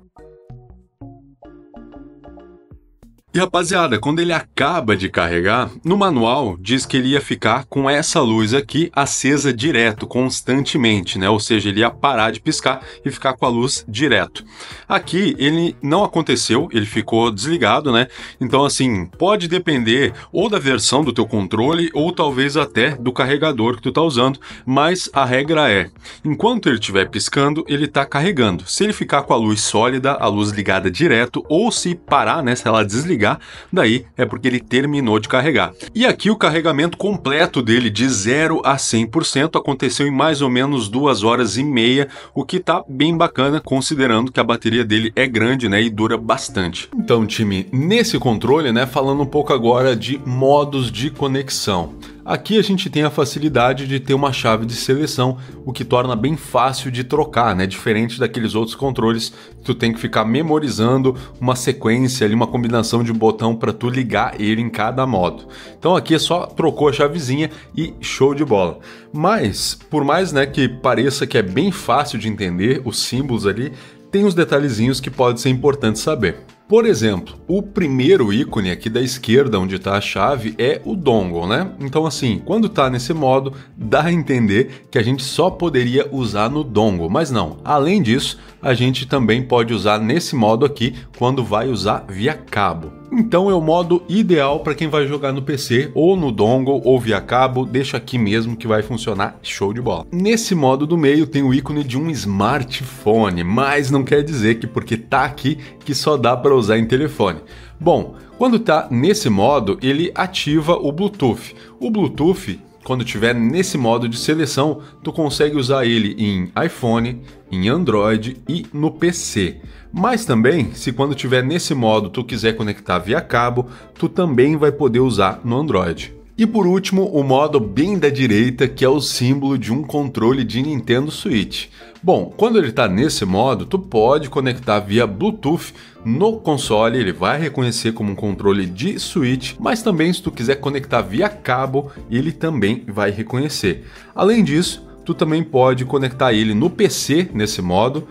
E rapaziada, quando ele acaba de carregar, no manual diz que ele ia ficar com essa luz aqui acesa direto, constantemente, né? Ou seja, ele ia parar de piscar e ficar com a luz direto. Aqui ele não aconteceu, ele ficou desligado, né? Então assim, pode depender ou da versão do teu controle ou talvez até do carregador que tu tá usando, mas a regra é, enquanto ele estiver piscando, ele tá carregando. Se ele ficar com a luz sólida, a luz ligada direto, ou se parar, né, se ela desligar, daí é porque ele terminou de carregar. E aqui o carregamento completo dele de 0 a 100% aconteceu em mais ou menos 2 horas e meia, o que tá bem bacana considerando que a bateria dele é grande, né, e dura bastante. Então, time, nesse controle, né, falando um pouco agora de modos de conexão. Aqui a gente tem a facilidade de ter uma chave de seleção, o que torna bem fácil de trocar, né? Diferente daqueles outros controles que tu tem que ficar memorizando uma sequência ali, uma combinação de botão para tu ligar ele em cada modo. Então aqui é só trocou a chavezinha e show de bola. Mas, por mais, né, que pareça que é bem fácil de entender os símbolos ali, tem uns detalhezinhos que pode ser importante saber. Por exemplo, o primeiro ícone aqui da esquerda, onde está a chave, é o dongle, né? Então assim, quando está nesse modo, dá a entender que a gente só poderia usar no dongle, mas não. Além disso, a gente também pode usar nesse modo aqui, quando vai usar via cabo. Então é o modo ideal para quem vai jogar no PC, ou no dongle, ou via cabo, deixa aqui mesmo que vai funcionar show de bola. Nesse modo do meio tem o ícone de um smartphone, mas não quer dizer que porque tá aqui que só dá para usar em telefone. Bom, quando tá nesse modo, ele ativa o Bluetooth. O Bluetooth, quando tiver nesse modo de seleção, tu consegue usar ele em iPhone, em Android e no PC. Mas também, se quando tiver nesse modo tu quiser conectar via cabo, tu também vai poder usar no Android. E por último, o modo bem da direita, que é o símbolo de um controle de Nintendo Switch. Bom, quando ele está nesse modo, tu pode conectar via Bluetooth no console, ele vai reconhecer como um controle de Switch, mas também se tu quiser conectar via cabo, ele também vai reconhecer. Além disso, tu também pode conectar ele no PC nesse modo,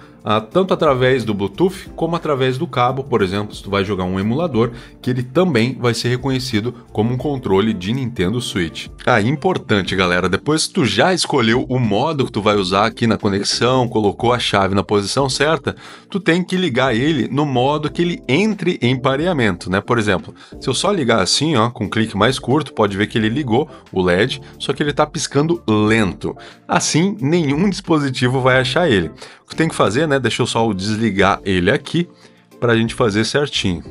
tanto através do Bluetooth como através do cabo, por exemplo, se tu vai jogar um emulador, que ele também vai ser reconhecido como um controle de Nintendo Switch. Importante, galera, depois que tu já escolheu o modo que tu vai usar aqui na conexão, colocou a chave na posição certa, tu tem que ligar ele no modo que ele entre em pareamento, né? Por exemplo, se eu só ligar assim, ó, com um clique mais curto, pode ver que ele ligou o LED, só que ele tá piscando lento. Assim, nenhum dispositivo vai achar ele. O que tem que fazer, né? Deixa eu só desligar ele aqui. para a gente fazer certinho.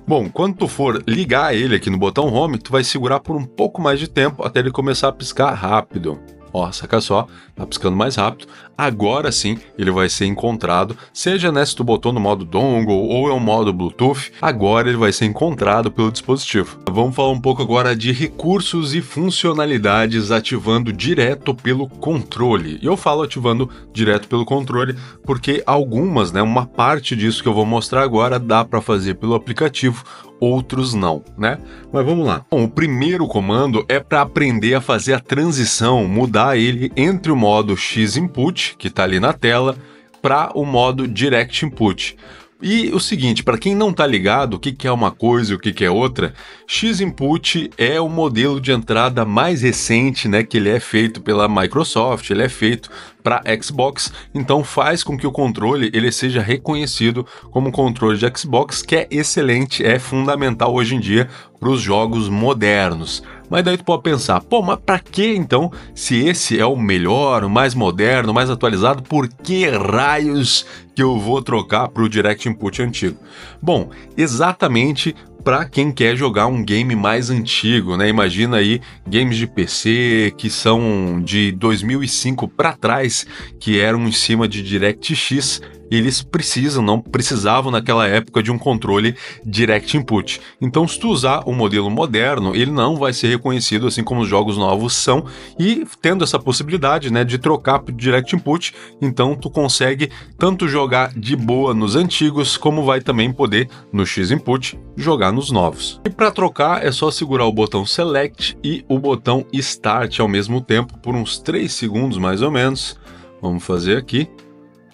Bom, quando tu for ligar ele aqui no botão Home, tu vai segurar por um pouco mais de tempo até ele começar a piscar rápido. Ó, saca só, tá piscando mais rápido. Agora sim ele vai ser encontrado, seja se tu botou no modo dongle ou é um modo Bluetooth, agora ele vai ser encontrado pelo dispositivo. Vamos falar um pouco agora de recursos e funcionalidades ativando direto pelo controle. E eu falo ativando direto pelo controle porque algumas, uma parte disso que eu vou mostrar agora dá para fazer pelo aplicativo, outros não, né? Mas vamos lá. Bom, o primeiro comando é para aprender a fazer a transição, mudar ele entre o modo X-Input, que está ali na tela, para o modo Direct Input. E o seguinte, para quem não está ligado, o que é uma coisa e o que é outra, X-Input é o modelo de entrada mais recente, que ele é feito pela Microsoft, ele é feito para Xbox, então faz com que o controle ele seja reconhecido como um controle de Xbox, que é excelente, é fundamental hoje em dia para os jogos modernos. Mas daí tu pode pensar, mas para que então, se esse é o melhor, o mais moderno, o mais atualizado, por que raios que eu vou trocar para o Direct Input antigo? Bom, exatamente para quem quer jogar um game mais antigo, Imagina aí games de PC que são de 2005 para trás, que eram em cima de DirectX, eles não precisavam naquela época de um controle Direct Input. Então, se tu usar o modelo moderno, ele não vai ser reconhecido assim como os jogos novos são, e tendo essa possibilidade, de trocar para Direct Input, então tu consegue tanto jogar de boa nos antigos, como vai também poder, no X-Input, jogar nos novos. E para trocar, é só segurar o botão Select e o botão Start ao mesmo tempo, por uns 3 segundos mais ou menos. Vamos fazer aqui.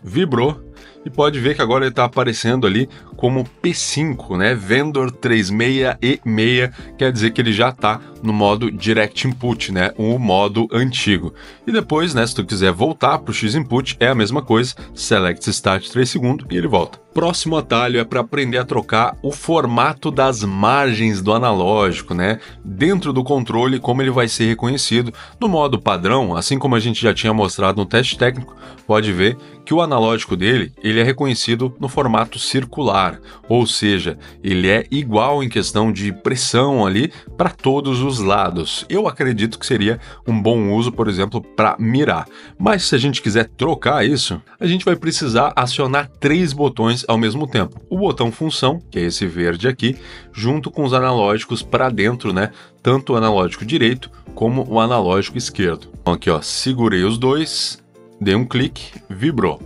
Vibrou. E pode ver que agora ele está aparecendo ali como P5, Vendor 36E6, quer dizer que ele já está no modo Direct Input, o modo antigo. E depois, se tu quiser voltar para o X-Input, é a mesma coisa, Select Start 3 segundos e ele volta. Próximo atalho é para aprender a trocar o formato das margens do analógico, dentro do controle, como ele vai ser reconhecido. No modo padrão, assim como a gente já tinha mostrado no teste técnico, pode ver que o analógico dele, ele é reconhecido no formato circular, ou seja, ele é igual em questão de pressão ali para todos os lados. Eu acredito que seria um bom uso, por exemplo, para mirar. Mas se a gente quiser trocar isso, a gente vai precisar acionar 3 botões ao mesmo tempo. O botão função, que é esse verde aqui, junto com os analógicos para dentro, tanto o analógico direito como o analógico esquerdo. Então aqui, segurei os dois, dei um clique, vibrou.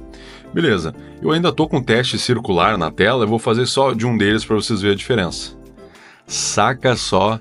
Beleza, eu ainda estou com o teste circular na tela, eu vou fazer só de um deles para vocês verem a diferença. Saca só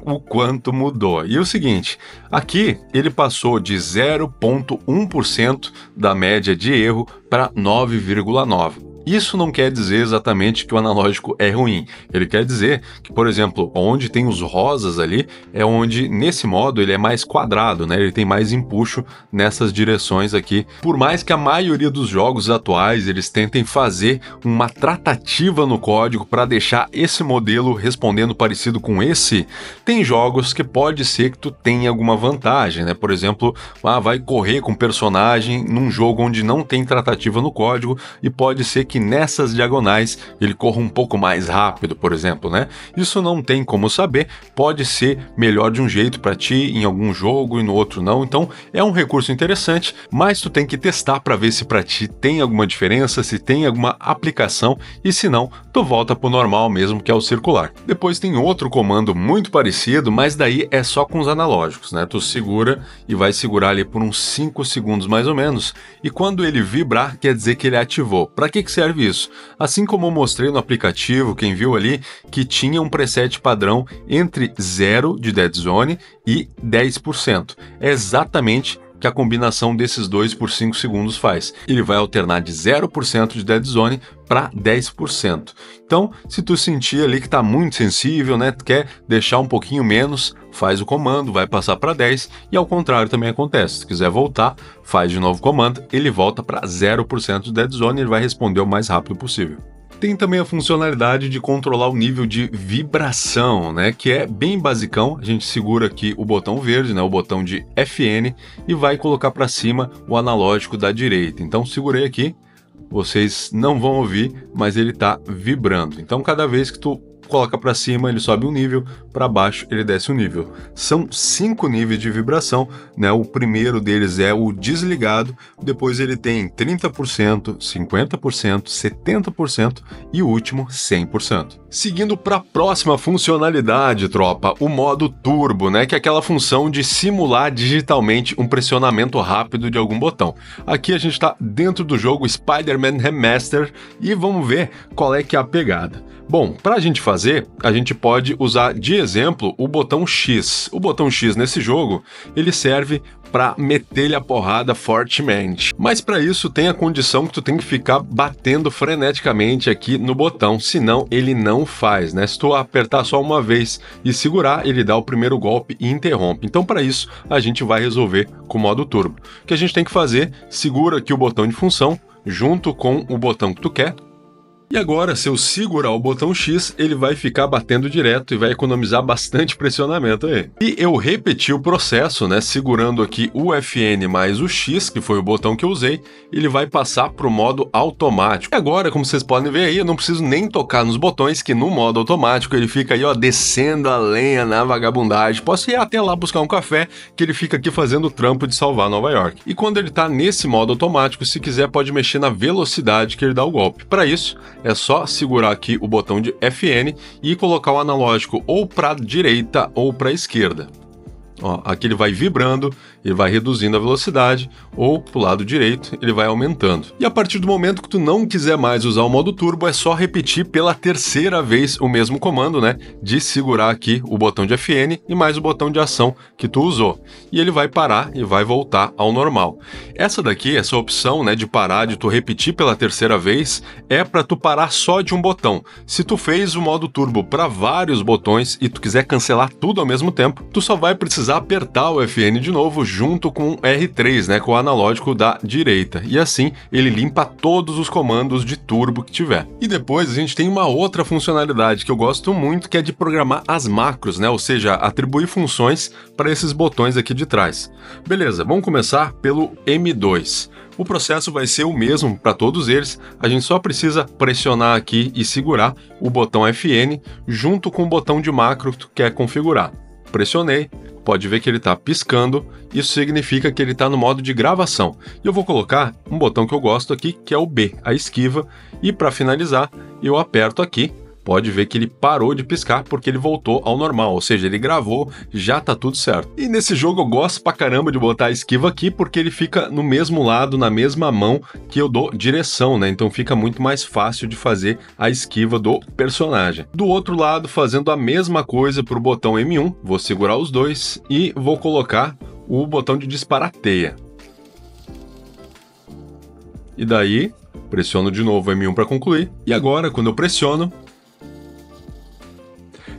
o quanto mudou. E o seguinte, aqui ele passou de 0,1% da média de erro para 9,9%. Isso não quer dizer exatamente que o analógico é ruim. Ele quer dizer que, por exemplo, onde tem os rosas ali, é onde, nesse modo, ele é mais quadrado, Ele tem mais empuxo nessas direções aqui. Por mais que a maioria dos jogos atuais, eles tentem fazer uma tratativa no código para deixar esse modelo respondendo parecido com esse, tem jogos que pode ser que tu tenha alguma vantagem, Por exemplo, vai correr com personagem num jogo onde não tem tratativa no código e pode ser que nessas diagonais ele corra um pouco mais rápido, por exemplo, Isso não tem como saber, pode ser melhor de um jeito para ti em algum jogo e no outro não, então é um recurso interessante, mas tu tem que testar para ver se para ti tem alguma diferença, se tem alguma aplicação, e se não, tu volta pro normal mesmo, que é o circular. Depois tem outro comando muito parecido, mas daí é só com os analógicos, Tu segura e vai segurar ali por uns 5 segundos mais ou menos, e quando ele vibrar, quer dizer que ele ativou. Para que serve isso? Assim como eu mostrei no aplicativo, quem viu ali, que tinha um preset padrão entre 0 de dead zone e 10%. É exatamente que a combinação desses dois por 5 segundos faz. Ele vai alternar de 0% de dead zone para 10%. Então, se tu sentir ali que está muito sensível, quer deixar um pouquinho menos, faz o comando, vai passar para 10, e ao contrário também acontece. Se quiser voltar, faz de novo o comando, ele volta para 0% de dead zone e ele vai responder o mais rápido possível. Tem também a funcionalidade de controlar o nível de vibração, que é bem basicão. A gente segura aqui o botão verde, o botão de FN, e vai colocar para cima o analógico da direita. Então segurei aqui, vocês não vão ouvir, mas ele está vibrando. Então, cada vez que tu coloca para cima, ele sobe um nível, para baixo ele desce um nível. São 5 níveis de vibração, né? O primeiro deles é o desligado, depois ele tem 30%, 50%, 70% e o último 100%. Seguindo para a próxima funcionalidade, tropa, o modo turbo, né? Que é aquela função de simular digitalmente um pressionamento rápido de algum botão. Aqui a gente está dentro do jogo Spider-Man Remaster e vamos ver qual é que é a pegada. Bom, para a gente fazer, a gente pode usar de exemplo o botão X. O botão X nesse jogo, ele serve para meter-lhe a porrada fortemente. Mas para isso tem a condição que tu tem que ficar batendo freneticamente aqui no botão, senão ele não faz, né? Se tu apertar só uma vez e segurar, ele dá o primeiro golpe e interrompe. Então para isso a gente vai resolver com o modo turbo. O que a gente tem que fazer, segura aqui o botão de função junto com o botão que tu quer. E agora, se eu segurar o botão X, ele vai ficar batendo direto e vai economizar bastante pressionamento aí. E eu repeti o processo, né, segurando aqui o FN mais o X, que foi o botão que eu usei, ele vai passar para o modo automático. E agora, como vocês podem ver aí, eu não preciso nem tocar nos botões, que no modo automático ele fica aí, ó, descendo a lenha na vagabundagem. Posso ir até lá buscar um café, que ele fica aqui fazendo o trampo de salvar Nova York. E quando ele tá nesse modo automático, se quiser pode mexer na velocidade que ele dá o golpe. Para isso, é só segurar aqui o botão de FN e colocar o analógico ou para a direita ou para a esquerda. Ó, aqui ele vai vibrando, ele vai reduzindo a velocidade, ou pro lado direito ele vai aumentando. E a partir do momento que tu não quiser mais usar o modo turbo, é só repetir pela terceira vez o mesmo comando, né? De segurar aqui o botão de FN e mais o botão de ação que tu usou. E ele vai parar e vai voltar ao normal. Essa opção, né, de parar, de tu repetir pela terceira vez, é para tu parar só de um botão. Se tu fez o modo turbo para vários botões e tu quiser cancelar tudo ao mesmo tempo, tu só vai precisar apertar o FN de novo junto com o R3, né, com o analógico da direita. E assim ele limpa todos os comandos de turbo que tiver. E depois a gente tem uma outra funcionalidade que eu gosto muito, que é de programar as macros, né, ou seja, atribuir funções para esses botões aqui de trás. Beleza, vamos começar pelo M2. O processo vai ser o mesmo para todos eles, a gente só precisa pressionar aqui e segurar o botão FN junto com o botão de macro que tu quer configurar. Pressionei, pode ver que ele está piscando, isso significa que ele está no modo de gravação. E eu vou colocar um botão que eu gosto aqui, que é o B, a esquiva, e para finalizar eu aperto aqui. Pode ver que ele parou de piscar porque ele voltou ao normal, ou seja, ele gravou, já tá tudo certo. E nesse jogo eu gosto pra caramba de botar a esquiva aqui porque ele fica no mesmo lado, na mesma mão que eu dou direção, né? Então fica muito mais fácil de fazer a esquiva do personagem. Do outro lado, fazendo a mesma coisa pro botão M1, vou segurar os dois e vou colocar o botão de disparar teia. E daí, pressiono de novo o M1 para concluir. E agora, quando eu pressiono,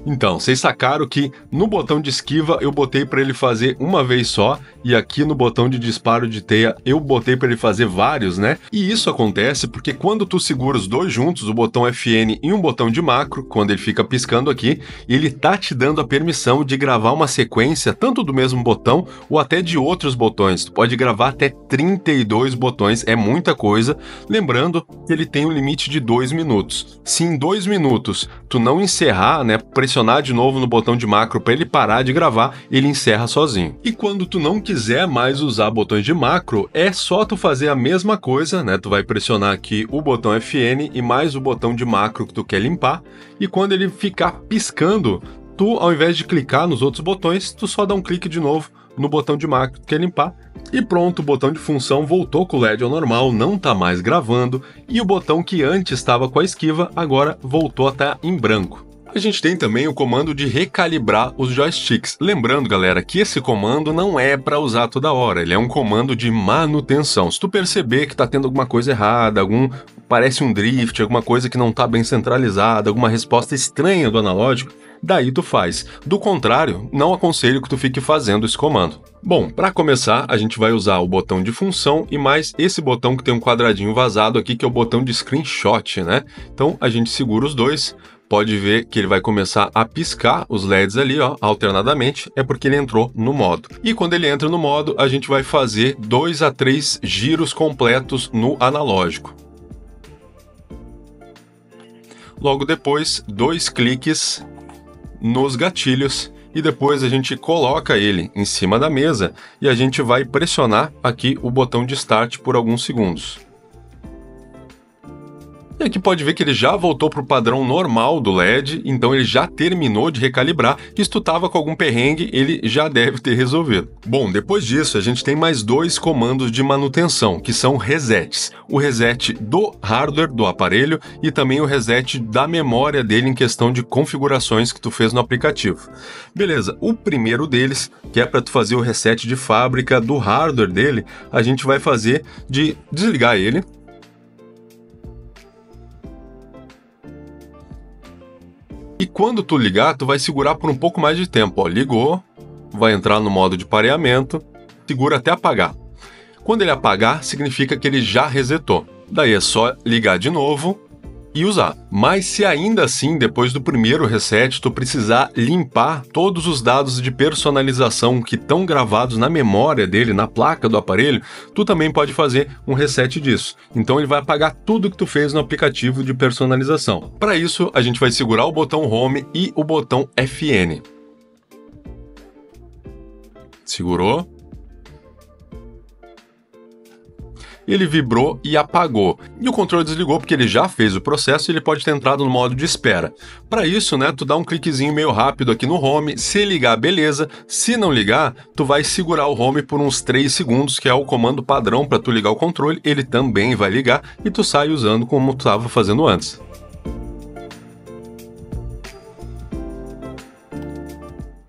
então, vocês sacaram que no botão de esquiva eu botei para ele fazer uma vez só, e aqui no botão de disparo de teia eu botei para ele fazer vários, né? E isso acontece porque quando tu segura os dois juntos, o botão FN e um botão de macro, quando ele fica piscando aqui, ele tá te dando a permissão de gravar uma sequência tanto do mesmo botão ou até de outros botões. Tu pode gravar até 32 botões, é muita coisa. Lembrando que ele tem um limite de 2 minutos. Se em 2 minutos tu não encerrar, né, pressionar de novo no botão de macro para ele parar de gravar, ele encerra sozinho. E quando tu não quiser mais usar botões de macro, é só tu fazer a mesma coisa, né? Tu vai pressionar aqui o botão FN e mais o botão de macro que tu quer limpar, e quando ele ficar piscando, tu, ao invés de clicar nos outros botões, tu só dá um clique de novo no botão de macro que tu quer limpar, e pronto, o botão de função voltou com o LED ao normal, não tá mais gravando, e o botão que antes estava com a esquiva, agora voltou a estar em branco. A gente tem também o comando de recalibrar os joysticks. Lembrando, galera, que esse comando não é para usar toda hora, ele é um comando de manutenção. Se tu perceber que tá tendo alguma coisa errada, parece um drift, alguma coisa que não tá bem centralizada, alguma resposta estranha do analógico, daí tu faz. Do contrário, não aconselho que tu fique fazendo esse comando. Bom, para começar, a gente vai usar o botão de função e mais esse botão que tem um quadradinho vazado aqui, que é o botão de screenshot, né? Então a gente segura os dois. Pode ver que ele vai começar a piscar os LEDs ali, ó, alternadamente, é porque ele entrou no modo. E quando ele entra no modo, a gente vai fazer 2 a 3 giros completos no analógico. Logo depois, 2 cliques nos gatilhos e depois a gente coloca ele em cima da mesa e a gente vai pressionar aqui o botão de Start por alguns segundos. E aqui pode ver que ele já voltou para o padrão normal do LED, então ele já terminou de recalibrar, e se tu estava com algum perrengue, ele já deve ter resolvido. Bom, depois disso a gente tem mais 2 comandos de manutenção, que são resets. O reset do hardware do aparelho e também o reset da memória dele em questão de configurações que tu fez no aplicativo. Beleza, o primeiro deles, que é para tu fazer o reset de fábrica do hardware dele, a gente vai fazer de desligar ele. E quando tu ligar, tu vai segurar por um pouco mais de tempo. Ó, ligou, vai entrar no modo de pareamento, segura até apagar. Quando ele apagar, significa que ele já resetou. Daí é só ligar de novo e usar. Mas se ainda assim, depois do primeiro reset, tu precisar limpar todos os dados de personalização que estão gravados na memória dele, na placa do aparelho, tu também pode fazer um reset disso. Então ele vai apagar tudo que tu fez no aplicativo de personalização. Para isso, a gente vai segurar o botão Home e o botão FN. Segurou. Ele vibrou e apagou. E o controle desligou porque ele já fez o processo e ele pode ter entrado no modo de espera. Para isso, né, tu dá um cliquezinho meio rápido aqui no Home, se ligar, beleza. Se não ligar, tu vai segurar o Home por uns 3 segundos, que é o comando padrão para tu ligar o controle, ele também vai ligar e tu sai usando como tu estava fazendo antes.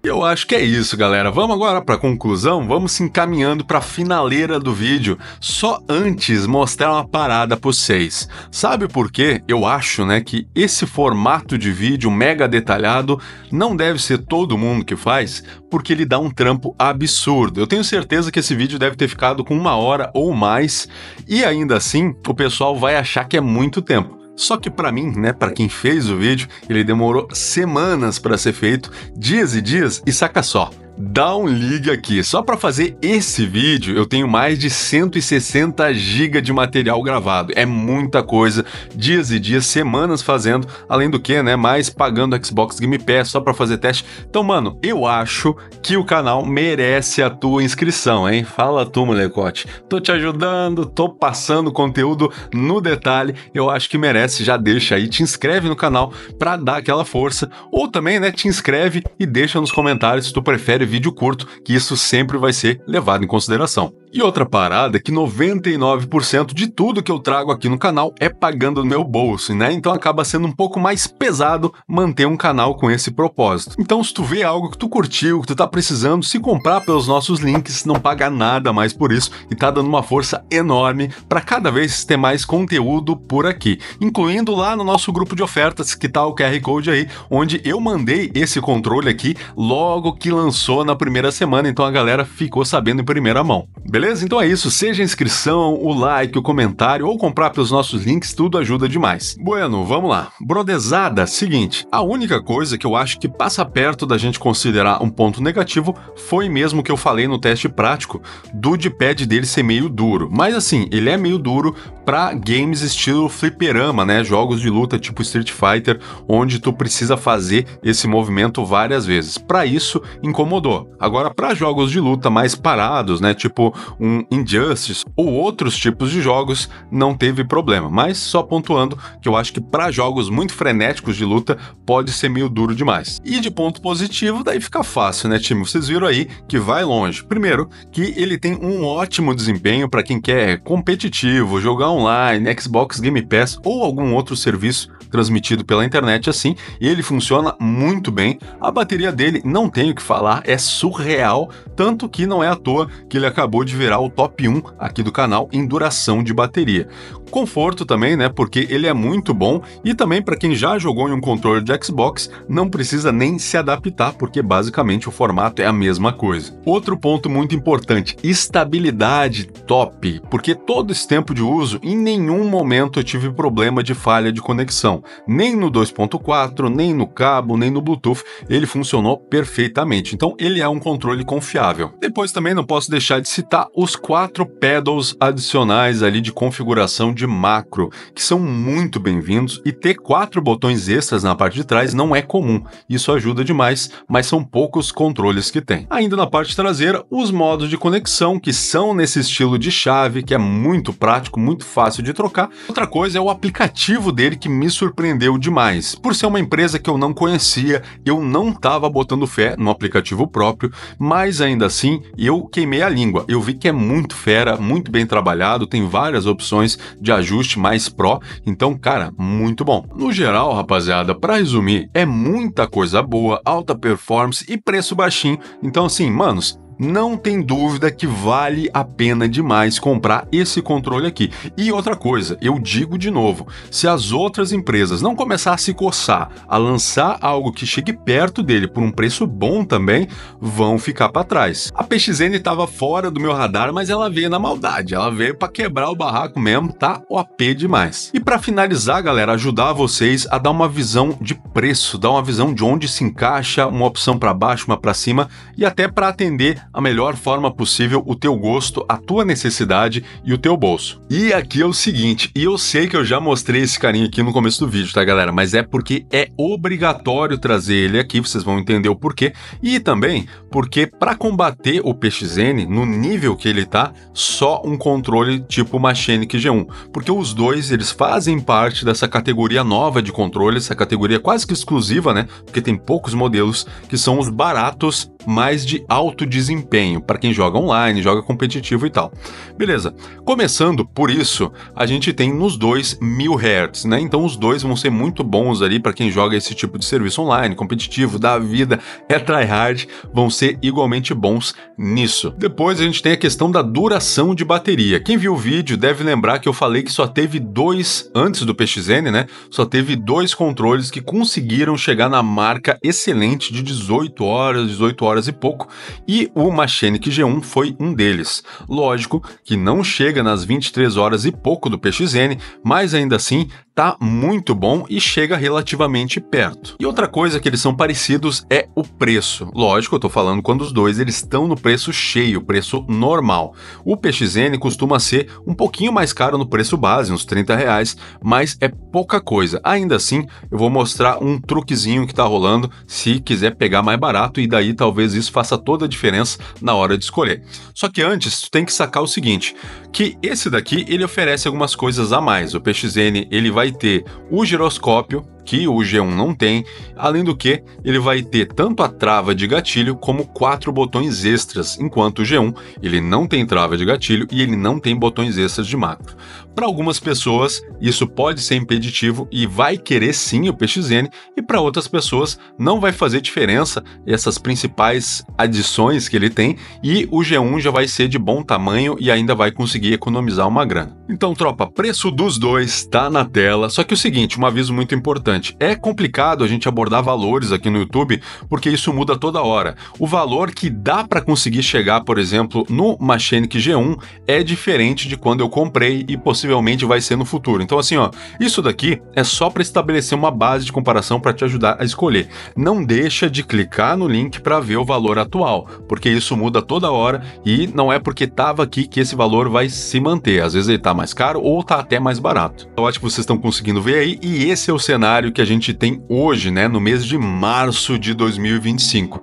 Eu acho que é isso, galera. Vamos agora para a conclusão? Vamos se encaminhando para a finaleira do vídeo. Só antes mostrar uma parada para vocês. Sabe por quê? Eu acho, né, que esse formato de vídeo mega detalhado não deve ser todo mundo que faz, porque ele dá um trampo absurdo. Eu tenho certeza que esse vídeo deve ter ficado com 1 hora ou mais, e ainda assim o pessoal vai achar que é muito tempo. Só que para mim, né, para quem fez o vídeo, ele demorou semanas para ser feito, dias e dias, e saca só. Dá um ligue aqui, só para fazer esse vídeo eu tenho mais de 160 GB de material gravado, é muita coisa, dias e dias, semanas fazendo, além do que, né, mais pagando Xbox Game Pass só para fazer teste. Então, mano, eu acho que o canal merece a tua inscrição, hein? Fala tu, molecote. Tô te ajudando, tô passando conteúdo no detalhe, eu acho que merece, já deixa aí, te inscreve no canal para dar aquela força, ou também, né, te inscreve e deixa nos comentários se tu prefere vídeo curto, que isso sempre vai ser levado em consideração. E outra parada é que 99% de tudo que eu trago aqui no canal é pagando no meu bolso, né? Então acaba sendo um pouco mais pesado manter um canal com esse propósito. Então se tu vê algo que tu curtiu, que tu tá precisando, se comprar pelos nossos links, não paga nada mais por isso e tá dando uma força enorme para cada vez ter mais conteúdo por aqui, incluindo lá no nosso grupo de ofertas, que tá o QR Code aí, onde eu mandei esse controle aqui logo que lançou na primeira semana, então a galera ficou sabendo em primeira mão. Beleza? Então é isso, seja a inscrição, o like, o comentário ou comprar pelos nossos links, tudo ajuda demais. Bueno, vamos lá. Brodezada, seguinte, a única coisa que eu acho que passa perto da gente considerar um ponto negativo foi mesmo que eu falei no teste prático do D-pad dele ser meio duro. Mas assim, ele é meio duro para games estilo fliperama, né? Jogos de luta tipo Street Fighter, onde tu precisa fazer esse movimento várias vezes. Para isso, incomodou. Agora, para jogos de luta mais parados, né? Tipo um Injustice ou outros tipos de jogos, não teve problema. Mas só pontuando que eu acho que para jogos muito frenéticos de luta pode ser meio duro demais. E de ponto positivo, daí fica fácil, né, time? Vocês viram aí que vai longe. Primeiro, que ele tem um ótimo desempenho para quem quer competitivo, jogar online, Xbox Game Pass ou algum outro serviço transmitido pela internet assim, e ele funciona muito bem. A bateria dele, não tenho o que falar, é surreal, tanto que não é à toa que ele acabou de virar o top 1 aqui do canal em duração de bateria. Conforto também, né, porque ele é muito bom, e também para quem já jogou em um controle de Xbox, não precisa nem se adaptar, porque basicamente o formato é a mesma coisa. Outro ponto muito importante, estabilidade top, porque todo esse tempo de uso, em nenhum momento eu tive problema de falha de conexão, nem no 2.4, nem no cabo, nem no Bluetooth, ele funcionou perfeitamente, então ele é um controle confiável. Depois também não posso deixar de citar os 4 pedals adicionais ali de configuração de de macro, que são muito bem-vindos, e ter 4 botões extras na parte de trás não é comum. Isso ajuda demais, mas são poucos controles que tem. Ainda na parte traseira, os modos de conexão, que são nesse estilo de chave, que é muito prático, muito fácil de trocar. Outra coisa é o aplicativo dele, que me surpreendeu demais. Por ser uma empresa que eu não conhecia, eu não estava botando fé no aplicativo próprio, mas ainda assim eu queimei a língua. Eu vi que é muito fera, muito bem trabalhado, tem várias opções de ajuste mais pro, então, cara, muito bom. No geral, rapaziada, para resumir, é muita coisa boa, alta performance e preço baixinho. Então, assim, manos, não tem dúvida que vale a pena demais comprar esse controle aqui. E outra coisa, eu digo de novo, se as outras empresas não começar a se coçar, a lançar algo que chegue perto dele por um preço bom também, vão ficar para trás. A PXN estava fora do meu radar, mas ela veio na maldade, ela veio para quebrar o barraco mesmo, tá OP demais. E para finalizar, galera, ajudar vocês a dar uma visão de preço, dar uma visão de onde se encaixa, uma opção para baixo, uma para cima, e até para atender a melhor forma possível o teu gosto, a tua necessidade e o teu bolso. E aqui é o seguinte, e eu sei que eu já mostrei esse carinha aqui no começo do vídeo, tá, galera? Mas é porque é obrigatório trazer ele aqui, vocês vão entender o porquê. E também porque para combater o PXN, no nível que ele tá, só um controle tipo Machinic G1. Porque os dois, eles fazem parte dessa categoria nova de controles, essa categoria quase que exclusiva, né? Porque tem poucos modelos, que são os baratos, mais de alto desempenho, para quem joga online, joga competitivo e tal. Beleza, começando por isso, a gente tem nos dois 1000 Hz, né? Então os dois vão ser muito bons ali para quem joga esse tipo de serviço online, competitivo, da vida, é tryhard, vão ser igualmente bons nisso. Depois a gente tem a questão da duração de bateria. Quem viu o vídeo deve lembrar que eu falei que só teve 2, antes do PXN, né? Só teve 2 controles que conseguiram chegar na marca excelente de 18 horas e pouco, e o Machinic G1 foi um deles. Lógico que não chega nas 23 horas e pouco do PXN, mas ainda assim tá muito bom e chega relativamente perto. E outra coisa que eles são parecidos é o preço. Lógico, eu tô falando quando os dois eles estão no preço cheio, preço normal. O PXN costuma ser um pouquinho mais caro no preço base, uns R$30, mas é pouca coisa. Ainda assim, eu vou mostrar um truquezinho que tá rolando se quiser pegar mais barato, e daí talvez isso faça toda a diferença na hora de escolher. Só que antes, tu tem que sacar o seguinte, que esse daqui ele oferece algumas coisas a mais. O PXN ele vai ter o giroscópio, que o G1 não tem, além do que ele vai ter tanto a trava de gatilho como 4 botões extras, enquanto o G1 ele não tem trava de gatilho e ele não tem botões extras de macro. Para algumas pessoas isso pode ser impeditivo e vai querer sim o PXN, e para outras pessoas não vai fazer diferença essas principais adições que ele tem, e o G1 já vai ser de bom tamanho e ainda vai conseguir economizar uma grana. Então, tropa, preço dos dois tá na tela, só que o seguinte, um aviso muito importante, é complicado a gente abordar valores aqui no YouTube, porque isso muda toda hora. O valor que dá para conseguir chegar, por exemplo, no Machinic G1 é diferente de quando eu comprei e possivelmente vai ser no futuro. Então assim, ó, isso daqui é só para estabelecer uma base de comparação para te ajudar a escolher. Não deixa de clicar no link para ver o valor atual, porque isso muda toda hora e não é porque tava aqui que esse valor vai se manter. Às vezes ele tá mais caro ou tá até mais barato. Eu acho que vocês estão conseguindo ver aí, e esse é o cenário que a gente tem hoje, né, no mês de março de 2025.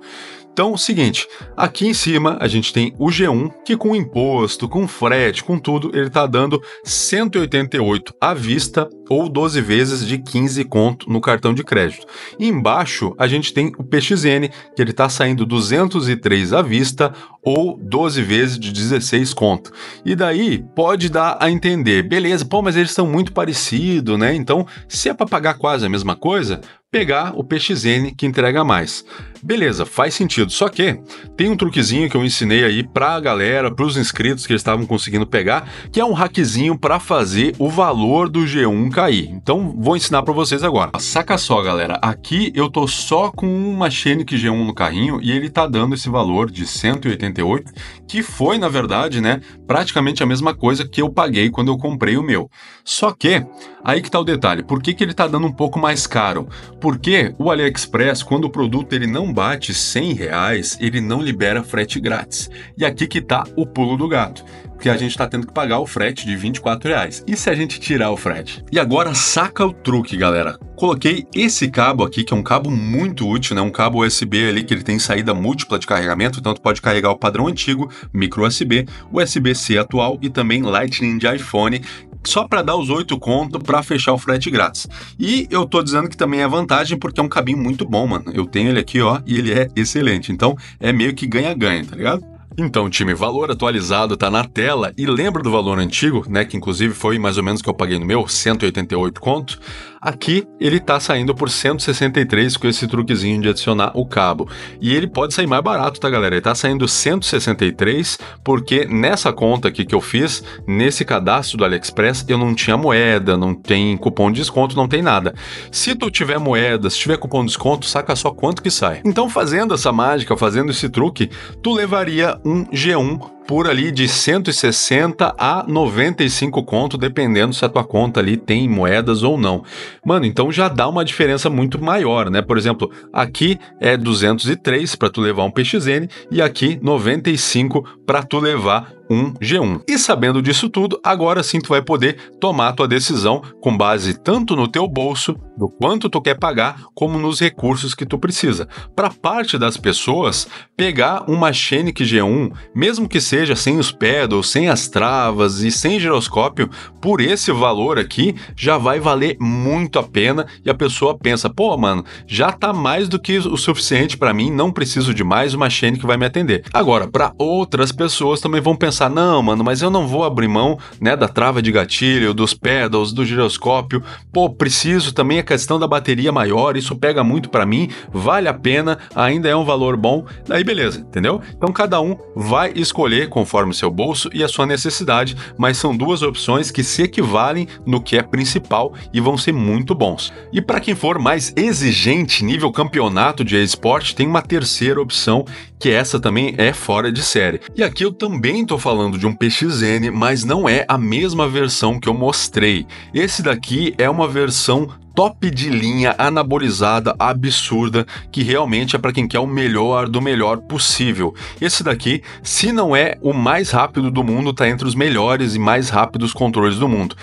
Então, seguinte, aqui em cima a gente tem o G1, que com imposto, com frete, com tudo, ele tá dando 188 à vista ou 12 vezes de 15 conto no cartão de crédito. E embaixo a gente tem o PXN, que ele tá saindo 203 à vista ou 12 vezes de 16 conto. E daí pode dar a entender, beleza, pô, mas eles são muito parecidos, né? Então, se é para pagar quase a mesma coisa, pegar o PXN que entrega mais. Beleza, faz sentido, só que tem um truquezinho que eu ensinei aí pra galera, pros inscritos que eles estavam conseguindo pegar, que é um hackzinho para fazer o valor do G1 cair. Então vou ensinar para vocês agora. Saca só, galera, aqui eu tô só com um Machinic G1 no carrinho e ele tá dando esse valor de 188, que foi, na verdade, né, praticamente a mesma coisa que eu paguei quando eu comprei o meu. Só que, aí que tá o detalhe, por que ele tá dando um pouco mais caro? Porque o AliExpress, quando o produto ele não bate R$100, ele não libera frete grátis. E aqui que tá o pulo do gato. porque a gente tá tendo que pagar o frete de R$24. E se a gente tirar o frete? E agora saca o truque, galera. Coloquei esse cabo aqui, que é um cabo muito útil, né? Um cabo USB ali que ele tem saída múltipla de carregamento, então tu pode carregar o padrão antigo, micro USB, USB-C atual e também Lightning de iPhone, só para dar os 8 conto para fechar o frete grátis. E eu tô dizendo que também é vantagem porque é um cabinho muito bom, mano. Eu tenho ele aqui, ó, e ele é excelente. Então é meio que ganha-ganha, tá ligado? Então, time, valor atualizado tá na tela e lembra do valor antigo, né, que inclusive foi mais ou menos que eu paguei no meu, 188 conto. Aqui ele tá saindo por 163 com esse truquezinho de adicionar o cabo. E ele pode sair mais barato, tá, galera? Ele tá saindo 163 porque nessa conta aqui que eu fiz, nesse cadastro do AliExpress, eu não tinha moeda, não tem cupom de desconto, não tem nada. Se tu tiver moeda, se tiver cupom de desconto, saca só quanto que sai. Então, fazendo essa mágica, fazendo esse truque, tu levaria um G1 por ali de 160 a 95 conto, dependendo se a tua conta ali tem moedas ou não. Mano, então já dá uma diferença muito maior, né? Por exemplo, aqui é 203 para tu levar um PXN e aqui 95 para tu levar um G1. E sabendo disso tudo, agora sim tu vai poder tomar a tua decisão com base tanto no teu bolso, do quanto tu quer pagar, como nos recursos que tu precisa. Para parte das pessoas, pegar uma Scenic G1, mesmo que seja sem os pedals, sem as travas e sem giroscópio, por esse valor aqui, já vai valer muito a pena e a pessoa pensa, pô, mano, já tá mais do que o suficiente para mim, não preciso de mais, uma Scenic vai me atender. Agora, para outras pessoas também vão pensar, não, mano, mas eu não vou abrir mão, né, da trava de gatilho, dos pedals, do giroscópio, pô, preciso também a questão da bateria maior, isso pega muito para mim, vale a pena, ainda é um valor bom, daí beleza, entendeu? Então cada um vai escolher conforme o seu bolso e a sua necessidade, mas são duas opções que se equivalem no que é principal e vão ser muito bons. E para quem for mais exigente, nível campeonato de eSport, tem uma terceira opção, que essa também é fora de série. E aqui eu também tô falando de um PXN, mas não é a mesma versão que eu mostrei. Esse daqui é uma versão top de linha, anabolizada, absurda, que realmente é para quem quer o melhor do melhor possível. Esse daqui, se não é o mais rápido do mundo, tá entre os melhores e mais rápidos controles do mundo.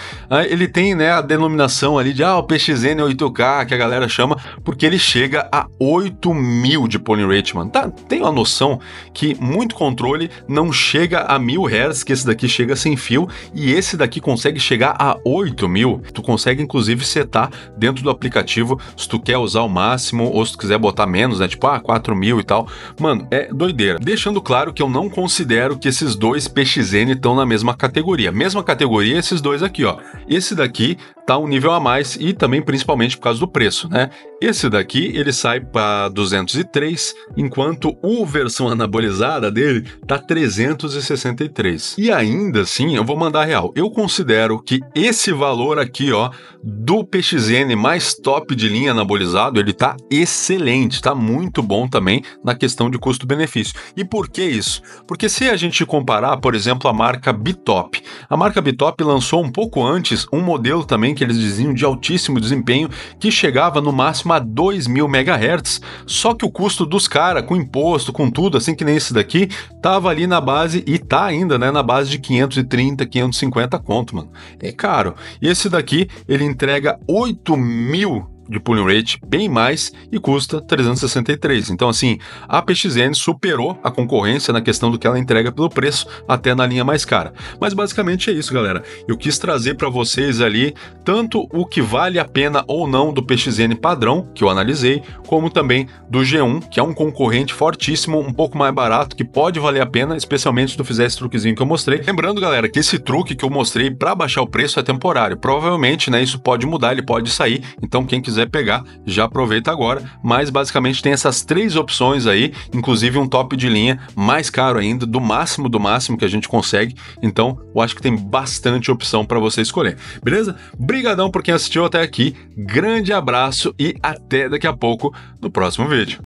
Ele tem, né, a denominação ali de o PXN 8K, que a galera chama, porque ele chega a 8.000 de polling rate, mano. Tá, tem uma noção que muito controle não chega a 1000 Hz, que esse daqui chega sem fio, e esse daqui consegue chegar a 8.000. Tu consegue, inclusive, setar dentro do aplicativo, se tu quer usar o máximo ou se tu quiser botar menos, né, tipo 4.000 e tal, mano, é doideira. Deixando claro que eu não considero que esses dois PXN estão na mesma categoria esses dois aqui, ó. Esse daqui tá um nível a mais e também principalmente por causa do preço, né? Esse daqui, ele sai para 203, enquanto o versão anabolizada dele tá 363. E ainda assim, eu vou mandar real, eu considero que esse valor aqui, ó, do PXN mais top de linha anabolizado, ele tá excelente, tá muito bom também na questão de custo-benefício. E por que isso? Porque se a gente comparar, por exemplo, a marca Bitop lançou um pouco antes um modelo também que eles diziam de altíssimo desempenho, que chegava no máximo a 2.000 MHz, só que o custo dos caras, com imposto, com tudo, assim que nem esse daqui, tava ali na base, e tá ainda, né, na base de 530, 550 conto, mano. É caro. E esse daqui, ele entrega 8.000 de polling rate, bem mais, e custa 363. Então, assim, a PXN superou a concorrência na questão do que ela entrega pelo preço, até na linha mais cara. Mas basicamente é isso, galera. Eu quis trazer para vocês ali tanto o que vale a pena ou não do PXN padrão, que eu analisei, como também do G1, que é um concorrente fortíssimo, um pouco mais barato, que pode valer a pena, especialmente se tu fizer esse truquezinho que eu mostrei. Lembrando, galera, que esse truque que eu mostrei para baixar o preço é temporário. Provavelmente, né, isso pode mudar, ele pode sair. Então, quem quiser pegar, já aproveita agora, mas basicamente tem essas três opções aí, inclusive um top de linha mais caro ainda, do máximo que a gente consegue, então eu acho que tem bastante opção para você escolher, beleza? Brigadão por quem assistiu até aqui, grande abraço e até daqui a pouco no próximo vídeo.